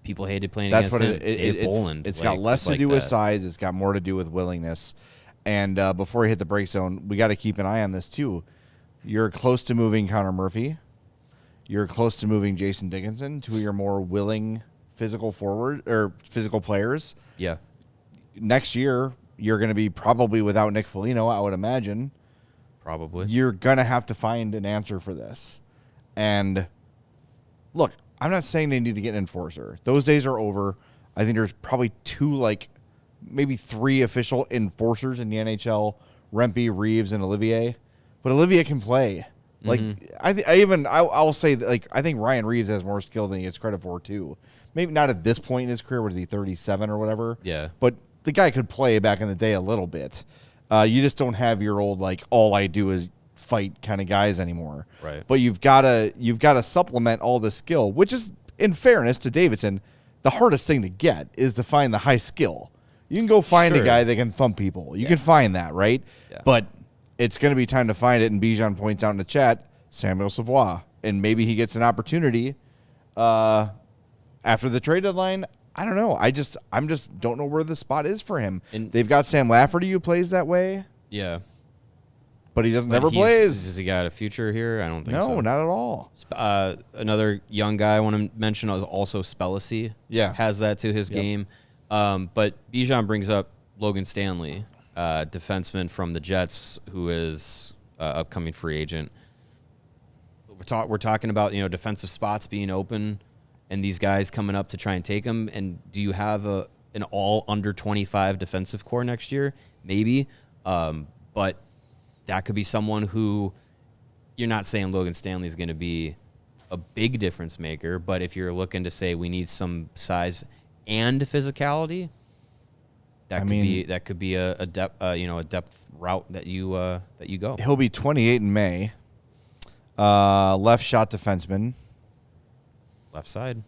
people hated playing that's against what him. It's got less to do with size. It's got more to do with willingness. And before we hit the break zone, we got to keep an eye on this too. You're close to moving Connor Murphy. You're close to moving Jason Dickinson, two of your more willing physical players. Yeah. Next year, you're going to be probably without Nick Foligno, I would imagine. Probably. You're going to have to find an answer for this. And look, I'm not saying they need to get an enforcer. Those days are over. I think there's probably maybe three official enforcers in the NHL, Rempe, Reeves, and Olivier. But Olivier can play. Like, I'll say that, like, I think Ryan Reeves has more skill than he gets credit for too. Maybe not at this point in his career. What is he, 37 or whatever? Yeah. But the guy could play back in the day a little bit. You just don't have your old, like, all I do is fight kind of guys anymore. Right. But you've got to supplement all the skill, which is, in fairness to Davidson, the hardest thing to get is to find the high skill. You can go find a guy that can thump people. You can find that, right? Yeah. But it's going to be time to find it, and Bijan points out in the chat, Samuel Savoie. And maybe he gets an opportunity after the trade deadline. I don't know. I'm just don't know where the spot is for him. And they've got Sam Lafferty who plays that way. Yeah. But he never plays. Has he got a future here? I don't think so. No, not at all. Another young guy I want to mention is also Spellacy. Yeah. Has that to his game. But Bijan brings up Logan Stanley, defenseman from the Jets, who is upcoming free agent. We're talking about defensive spots being open, and these guys coming up to try and take them. And do you have an all under 25 defensive core next year? Maybe, but that could be someone who you're not saying Logan Stanley is going to be a big difference maker, but if you're looking to say we need some size and physicality, that could be a depth route that you go. He'll be 28 in May. Left shot defenseman. Left side.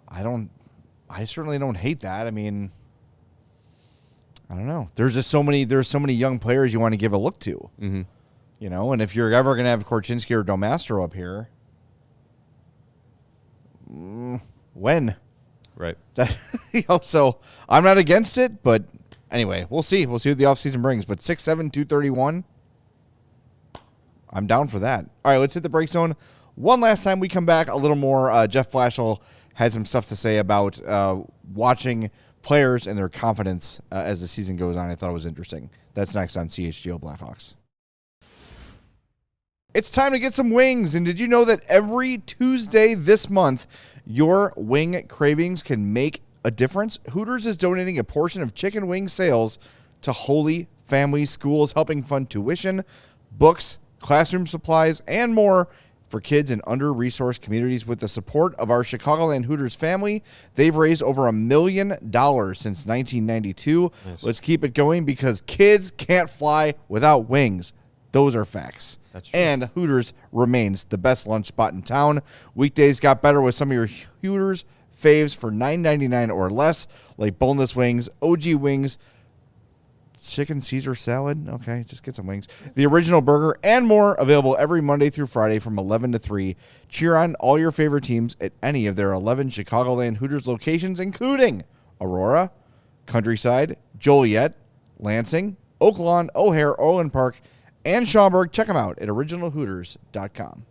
I certainly don't hate that. I mean, I don't know. There's so many young players you want to give a look to. Mm-hmm. And if you're ever going to have Korchinski or Domastro up here, when? Right. So I'm not against it, but anyway, we'll see. We'll see what the offseason brings. But 6'7", 231, I'm down for that. All right, let's hit the break zone. One last time we come back, a little more. Jeff Blashill had some stuff to say about watching players and their confidence as the season goes on. I thought it was interesting. That's next on CHGO Blackhawks. It's time to get some wings, and did you know that every Tuesday this month, your wing cravings can make a difference? Hooters is donating a portion of chicken wing sales to Holy Family Schools, helping fund tuition, books, classroom supplies, and more for kids in under-resourced communities. With the support of our Chicagoland Hooters family, they've raised over $1 million since 1992. Nice. Let's keep it going because kids can't fly without wings. Those are facts. That's true. And Hooters remains the best lunch spot in town. Weekdays got better with some of your Hooters faves for $9.99 or less, like boneless wings, OG wings, chicken Caesar salad. Okay, just get some wings. The original burger and more, available every Monday through Friday from 11 to 3. Cheer on all your favorite teams at any of their 11 Chicagoland Hooters locations, including Aurora, Countryside, Joliet, Lansing, Oak Lawn, O'Hare, Orland Park, and Schaumburg. Check them out at originalhooters.com.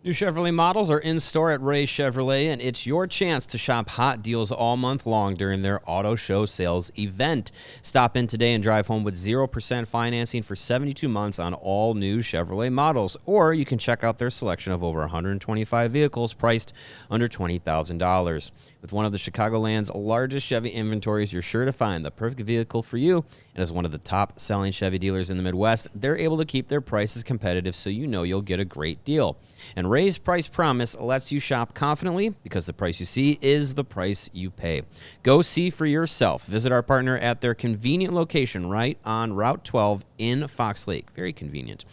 New Chevrolet models are in store at Ray Chevrolet, and it's your chance to shop hot deals all month long during their auto show sales event. Stop in today and drive home with 0% financing for 72 months on all new Chevrolet models, or you can check out their selection of over 125 vehicles priced under $20,000. With one of the Chicagoland's largest Chevy inventories, you're sure to find the perfect vehicle for you. And as one of the top-selling Chevy dealers in the Midwest, they're able to keep their prices competitive so you know you'll get a great deal. And Ray's Price Promise lets you shop confidently because the price you see is the price you pay. Go see for yourself. Visit our partner at their convenient location right on Route 12 in Fox Lake. Very convenient.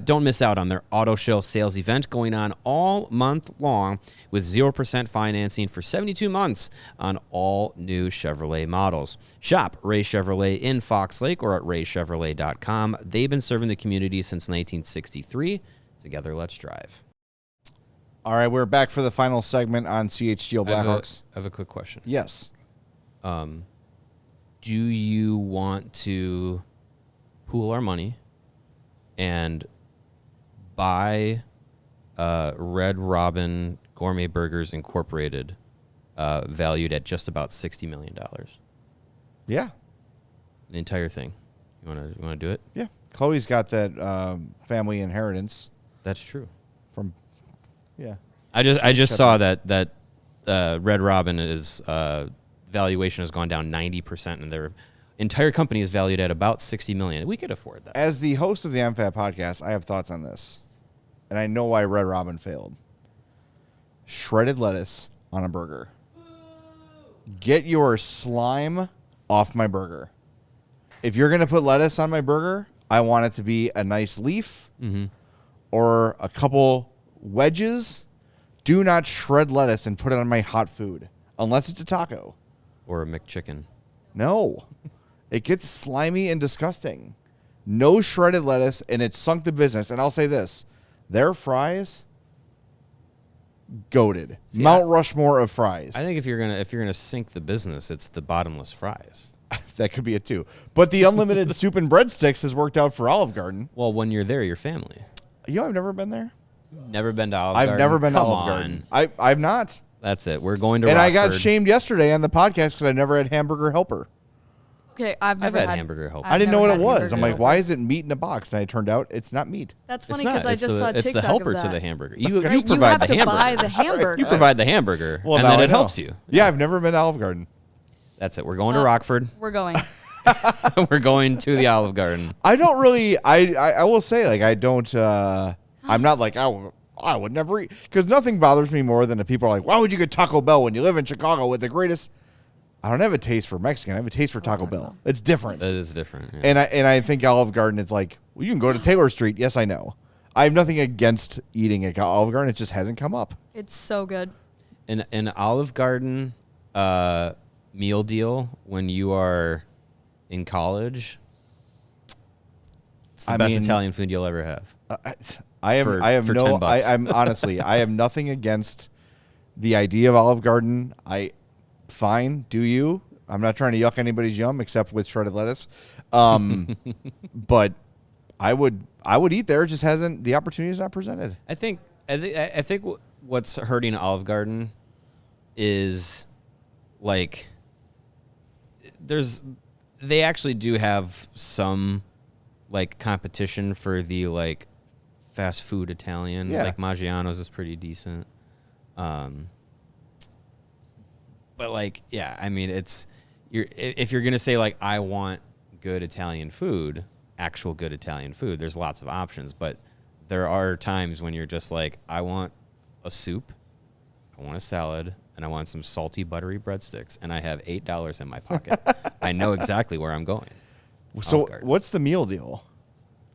Don't miss out on their auto show sales event going on all month long with 0% financing for 72 months on all new Chevrolet models. Shop Ray Chevrolet in Fox Lake or at raychevrolet.com. They've been serving the community since 1963. Together, let's drive. All right, we're back for the final segment on CHGO Blackhawks. I have a quick question. Yes. Do you want to pool our money and buy Red Robin Gourmet Burgers Incorporated, valued at just about $60 million? Yeah. The entire thing. You want to do it? Yeah. Chloe's got that family inheritance. That's true. From, yeah. I just saw that Red Robin is valuation has gone down 90%, and their entire company is valued at about $60 million. We could afford that. As the host of the MFAT podcast, I have thoughts on this, and I know why Red Robin failed. Shredded lettuce on a burger. Get your slime off my burger. If you're going to put lettuce on my burger, I want it to be a nice leaf or a couple wedges. Do not shred lettuce and put it on my hot food unless it's a taco. Or a McChicken. No. It gets slimy and disgusting. No shredded lettuce, and it sunk the business. And I'll say this. Their fries, goated. Mount Rushmore of fries. I think if you're gonna sink the business, it's the bottomless fries. That could be it too. But the unlimited soup and breadsticks has worked out for Olive Garden. Well, when you're there, your family. You know, I've never been there. Never been to Olive Garden? I've never been to Come Olive on. Garden. I've not. That's it. We're going to And Rockford. I got shamed yesterday on the podcast because I never had Hamburger Helper. Okay, I've never had Hamburger Helper. I didn't know what it was. I'm like, Helper. why is it meat in a box? And it turned out it's not meat. That's funny because I just saw a TikTok It's the helper of that. to the hamburger. You Right, provide have the to hamburger. buy the hamburger. You provide the hamburger, Well, and now then I it know. helps you. Yeah, I've never been to Olive Garden. That's it. We're going to Rockford. We're going. We're going to the Olive Garden. I don't really. I will say, like, I don't. I'm not like I would never eat, because nothing bothers me more than if people are like, why would you get Taco Bell when you live in Chicago with the greatest? I don't have a taste for Mexican. I have a taste for Taco Bell. It's different. That is different. Yeah. And I think Olive Garden, it's like, well, you can go to Taylor Street. Yes, I know. I have nothing against eating at Olive Garden. It just hasn't come up. It's so good. An Olive Garden meal deal when you are in college, it's the best Italian food you'll ever have. I'm honestly, I have nothing against the idea of Olive Garden. Fine, do you? I'm not trying to yuck anybody's yum except with shredded lettuce. But I would eat there. It just hasn't, the opportunity is not presented. I think what's hurting Olive Garden is like they actually do have some like competition for the like fast food Italian. Yeah. Like Maggiano's is pretty decent. But like, yeah, I mean, if you're gonna say like I want good Italian food, actual good Italian food, there's lots of options. But there are times when you're just like, I want a soup, I want a salad, and I want some salty, buttery breadsticks, and I have $8 in my pocket. I know exactly where I'm going. So what's the meal deal?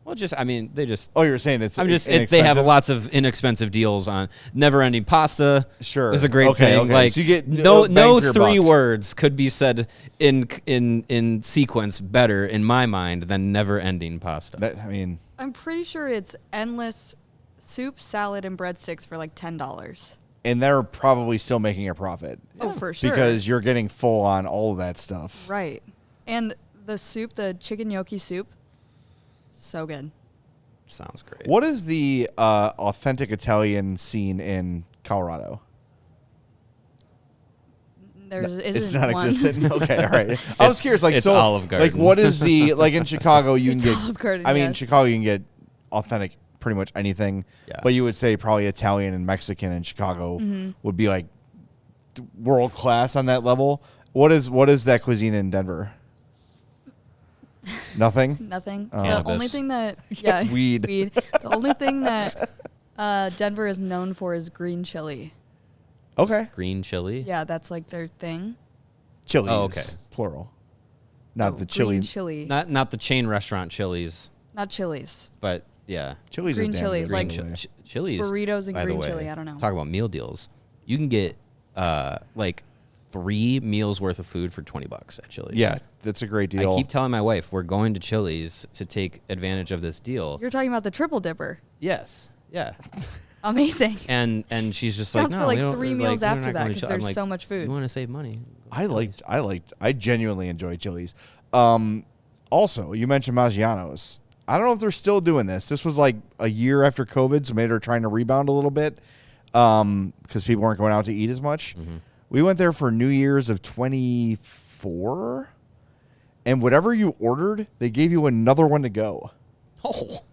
Well, they just. Oh, you're saying it's. They have lots of inexpensive deals on never-ending pasta. Sure, is a great thing. Okay. Like so you get no three words could be said in sequence better in my mind than never-ending pasta. I'm pretty sure it's endless soup, salad, and breadsticks for like $10. And they're probably still making a profit. Oh, for sure. Because you're getting full on all of that stuff. Right, and the soup, the chicken gnocchi soup. So good. Sounds great. What is the authentic Italian scene in Colorado? There It's isn't not one. existent. Okay, all right. I was curious. Like, it's so, Olive Garden. like, what is the like in Chicago? You can It's get. Olive Garden, I mean, yes. Chicago, you can get authentic pretty much anything. Yeah. But you would say probably Italian and Mexican in Chicago Mm-hmm. would be like world class on that level. What is that cuisine in Denver? Nothing. Nothing. Oh. The Cannabis. only thing that Weed. The only thing that Denver is known for is green chili. Okay. Green chili? Yeah, that's like their thing. Chili's. Oh, okay. Plural. Not the Green chili. chili. Not the chain restaurant Chili's, Not chilies. but yeah. Chili's green is damn chili, good, like by the way. Chili's. Burritos and by the green way, chili, I don't know. Talk about meal deals. You can get like 3 meals worth of food for $20 at Chili's. Yeah, that's a great deal. I keep telling my wife we're going to Chili's to take advantage of this deal. You're talking about the triple dipper. Yes. Yeah. Amazing. And she's just like, Counts no, for like we don't- 3 like, meals we're after not that going to because Chili's. I'm there's like, so much food. You want to save money? I genuinely enjoy Chili's. Also, you mentioned Maggiano's. I don't know if they're still doing this. This was like a year after COVID, so maybe they're trying to rebound a little bit because people weren't going out to eat as much. Mm-hmm. We went there for New Year's of 24, and whatever you ordered, they gave you another one to go. Oh,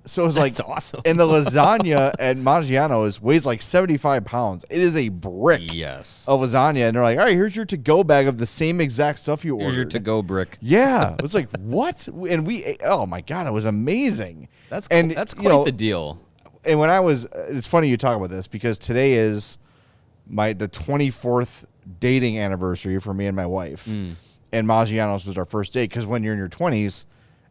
So it was like that's awesome. And the lasagna at Maggiano's weighs like 75 pounds. It is a brick Yes. of lasagna. And they're like, all right, here's your to-go bag of the same exact stuff you ordered. Here's your to-go brick. Yeah. It was like, what? And we ate, oh my God, it was amazing. That's and that's you quite know, the deal. And when I was, it's funny you talk about this because today is the 24th dating anniversary for me and my wife. Mm. And Maggiano's was our first date because when you're in your 20s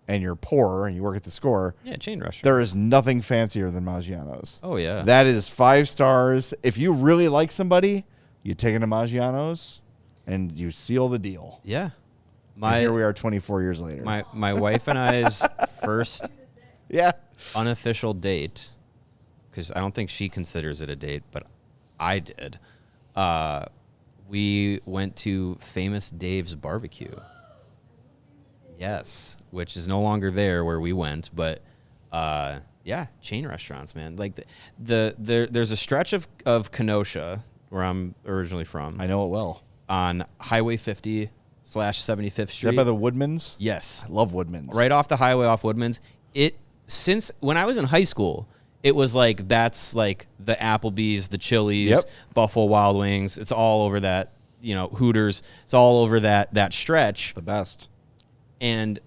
and you're poor and you work at the score, Yeah, chain restaurant. there is nothing fancier than Maggiano's. Oh, yeah. That is 5 stars. If you really like somebody, you take them to Maggiano's and you seal the deal. Yeah. And here we are 24 years later. My wife and I's first yeah. unofficial date, because I don't think she considers it a date, but I did. We went to Famous Dave's Barbecue. Yes, which is no longer there where we went, but yeah, chain restaurants, man. Like there's a stretch of Kenosha where I'm originally from. I know it well. On Highway 50/75th Street. Is that by the Woodmans? Yes. I love Woodmans. Right off the highway off Woodmans. Since when I was in high school, it was like that's like the Applebee's, the Chili's, Yep. Buffalo Wild Wings. It's all over that, Hooters. It's all over that stretch. The best. And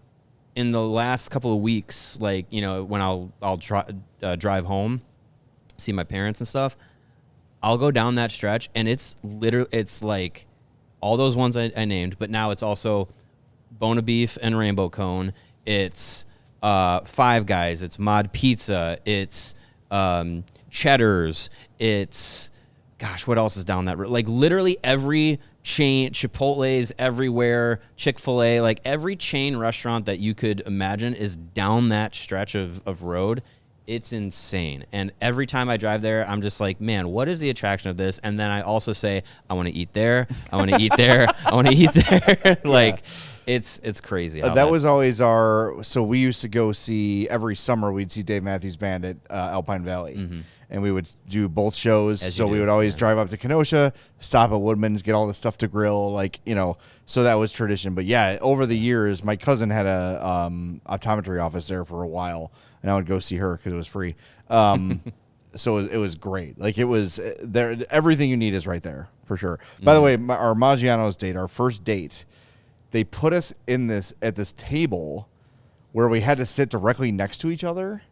in the last couple of weeks, like, when I'll drive home, see my parents and stuff, I'll go down that stretch and it's like all those ones I named, but now it's also Bona Beef and Rainbow Cone. It's Five Guys. It's Mod Pizza. It's Cheddar's. It's, gosh, what else is down that road? Like literally every chain, Chipotle's everywhere, Chick-fil-A, like every chain restaurant that you could imagine is down that stretch of road. It's insane. And every time I drive there, I'm just like, man, what is the attraction of this? And then I also say, I want to eat there. I want to eat there. I want to eat there. Like, it's crazy. That was always so we used to go see, every summer we'd see Dave Matthews Band at Alpine Valley. Mm-hmm. And we would do both shows. As So you we do, would always yeah. drive up to Kenosha, stop at Woodman's, get all the stuff to grill, so that was tradition. But yeah, over the years, my cousin had a optometry office there for a while, and I would go see her because it was free. So it was great. Like it was there. Everything you need is right there for sure. By the way, our Maggiano's date, our first date, they put us at this table where we had to sit directly next to each other.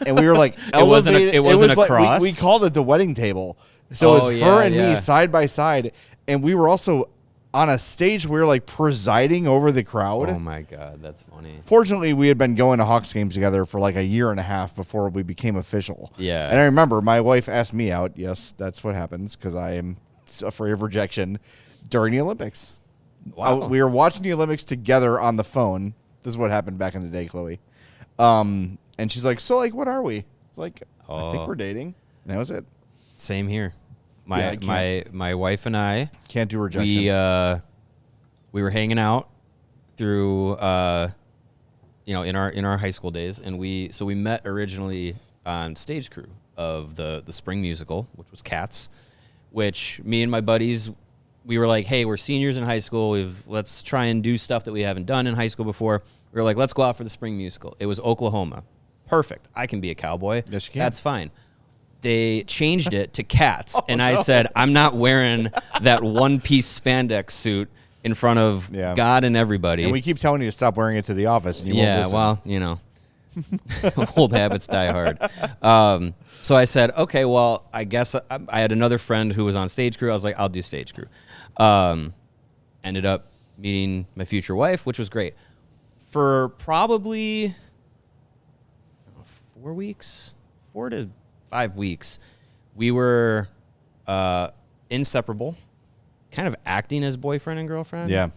And we were like elevated. It wasn't a like, cross? We called it the wedding table. So it was her and me side by side. And we were also on a stage. We were like presiding over the crowd. Oh my God, that's funny. Fortunately, we had been going to Hawks games together for like a year and a half before we became official. Yeah. And I remember my wife asked me out. Yes, that's what happens because I am afraid of rejection during the Olympics. Wow. We were watching the Olympics together on the phone. This is what happened back in the day, Chloe. And she's like, so, like, what are we? It's like, I think we're dating. And that was it. Same here. Yeah, My wife and I Can't do rejection. we were hanging out through in our high school days, and we met originally on stage crew of the spring musical, which was Cats, which me and my buddies, we were like, hey, we're seniors in high school. Let's try and do stuff that we haven't done in high school before. We were like, let's go out for the spring musical. It was Oklahoma. Perfect. I can be a cowboy. Yes, you can. That's fine. They changed it to Cats, and I said, I'm not wearing that one-piece spandex suit in front of God and everybody. And we keep telling you to stop wearing it to the office, and you won't listen. Well, old habits die hard. So I said, okay, well, I guess I had another friend who was on stage crew. I was like, I'll do stage crew. Ended up meeting my future wife, which was great. For probably 4 to 5 weeks, we were inseparable, kind of acting as boyfriend and girlfriend. Yeah.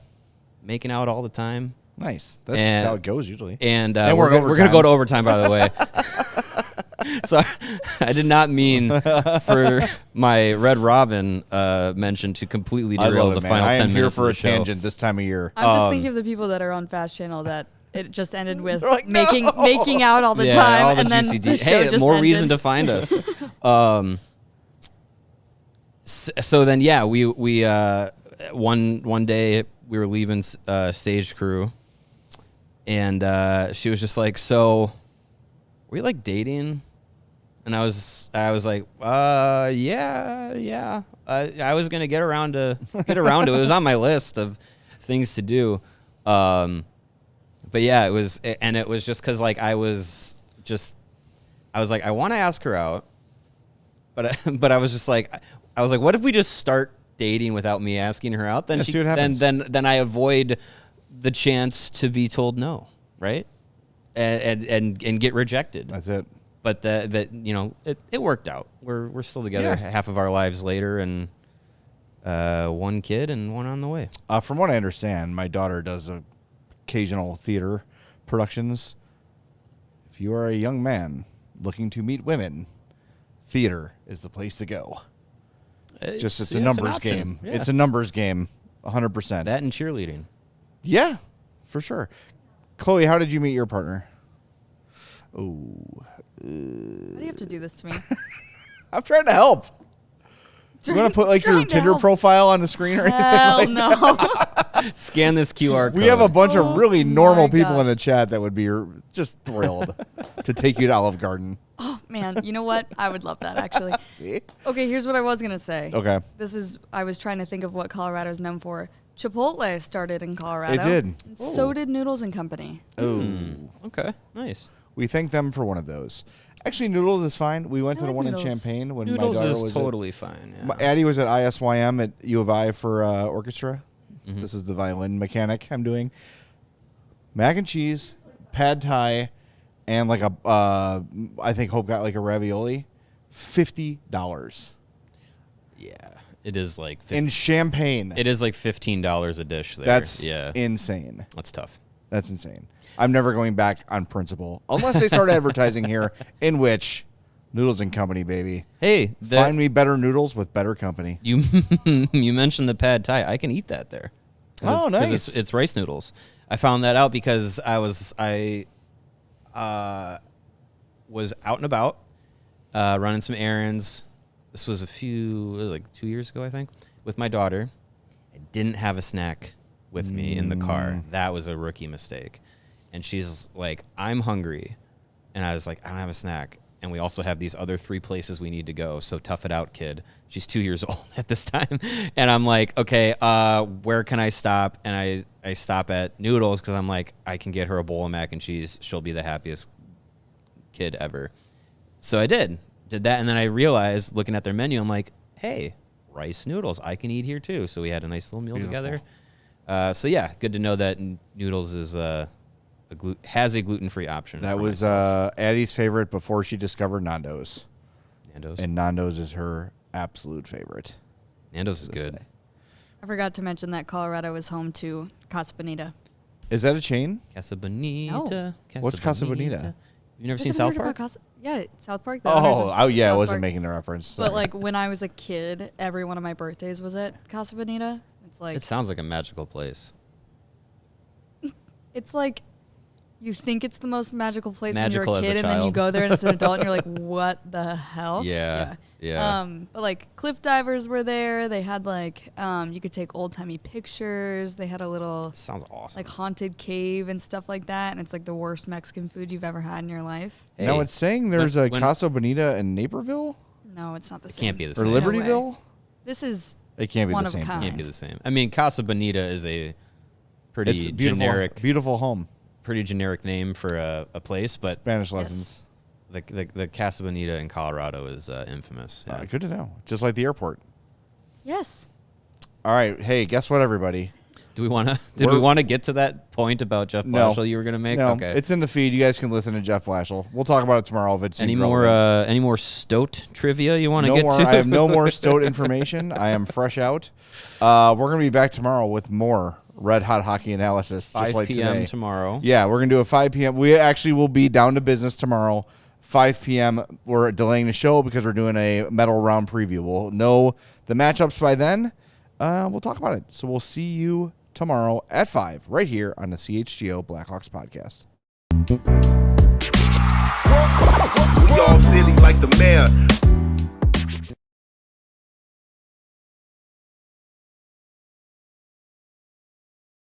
Making out all the time. Nice. That's how it goes usually. And we're going to go to overtime, by the way. So I did not mean for my Red Robin mention to completely derail the final 10 minutes. I am here for a show. tangent this time of year. I'm just thinking of the people that are on Fast Channel that it just ended with like, making out all the yeah, time, all the and then juicy the show Hey, just more ended. reason to find us. So then, yeah, we one day we were leaving stage crew, and she was just like, "So, were you like dating?" And I was like, yeah. I was gonna get around to it. It was on my list of things to do. But yeah, it was just because like I was like, I want to ask her out, but I was like, what if we just start dating without me asking her out? Then see what happens. then I avoid the chance to be told no, right? And get rejected. That's it. But it worked out. We're still together half of our lives later, and one kid and one on the way. From what I understand, my daughter does occasional theater productions. If you are a young man looking to meet women, theater is the place to go. It's a numbers game. Yeah. It's a numbers game, 100%. That and cheerleading. Yeah, for sure. Chloe, how did you meet your partner? Oh. Why do you have to do this to me? I'm trying to help. You want to put like your Tinder profile on the screen or anything? Hell no. Scan this QR code. We have a bunch of really normal my people gosh. in the chat that would be just thrilled to take you to Olive Garden. Oh man, you know what? I would love that actually. See? Okay, here's what I was gonna say. Okay. I was trying to think of what Colorado is known for. Chipotle started in Colorado. It did. And so did Noodles and Company. Oh. Okay, nice. We thank them for one of those. Actually, Noodles is fine. We went to the like one Noodles. in Champaign when Noodles my daughter is was totally fine. Yeah. Addie was at ISYM at U of I for orchestra. Mm-hmm. This is the violin mechanic I'm doing. Mac and cheese, pad thai, and like I think Hope got like a ravioli. $50. Yeah, it is like In Champaign. It is like $15 a dish there. That's yeah. insane. That's tough. That's insane. I'm never going back on principle unless they start advertising here, in which Noodles and Company, baby. Hey, Find me better noodles with better company. You you mentioned the pad thai. I can eat that there. Oh, nice. It's rice noodles. I found that out because I was out and about running some errands. This was like 2 years ago, I think, with my daughter. I didn't have a snack with me in the car. That was a rookie mistake. And she's like, I'm hungry. And I was like, I don't have a snack. And we also have these other 3 places we need to go. So tough it out, kid. She's 2 years old at this time. And I'm like, okay, where can I stop? And I stop at Noodles because I'm like, I can get her a bowl of mac and cheese. She'll be the happiest kid ever. So I did that. And then I realized, looking at their menu, I'm like, hey, rice noodles. I can eat here too. So we had a nice little meal together. So yeah, good to know that Noodles is has a gluten-free option. That was Addie's favorite before she discovered Nando's. Nando's. And Nando's is her absolute favorite. Nando's is good. I forgot to mention that Colorado is home to Casa Bonita. Is that a chain? Casa Bonita. No. What's Casa Bonita? You've never You seen guys South haven't heard Park? about yeah, South Park. The owners of Oh, yeah, I South wasn't Park. making the reference. But Sorry. like when I was a kid, every one of my birthdays was at Casa Bonita. It's like It sounds like a magical place. it's like you think it's the most magical place Magical when as you're a a kid, and then you child. go there as an adult, and you're like, what the hell? Yeah. But like cliff divers were there. They had like you could take old timey pictures. They had a little Sounds awesome. like haunted cave and stuff like that. And it's like the worst Mexican food you've ever had in your life. Hey, Now it's saying there's when- a Casa Bonita in Naperville No, it's not the It same. can't be the or same. No way. Libertyville. This is It can't be one the of a same. kind. Can't be the same. I mean, Casa Bonita is a pretty It's a beautiful, generic, beautiful home. pretty generic name for a place, but Spanish lessons. the Casa Bonita in Colorado is infamous. Yeah. Good to know. Just like the airport. Yes. All right. Hey, guess what, everybody? Do we want to? Did we want to get to that point about Jeff No. Blashill you were going to make? No, Okay. it's in the feed. You guys can listen to Jeff Blashill. We'll talk about it tomorrow if it's any seems more relevant. any more Stoat trivia you want to No get more. to? I have no more Stoat information. I am fresh out. We're going to be back tomorrow with more red hot hockey analysis. 5 just like p.m. today. tomorrow. Yeah, we're going to do a 5 p.m. We actually will be down to business tomorrow, 5 p.m. We're delaying the show because we're doing a medal round preview. We'll know the matchups by then. We'll talk about it. So we'll see you tomorrow at 5 right here on the CHGO Blackhawks podcast. We all silly like the man.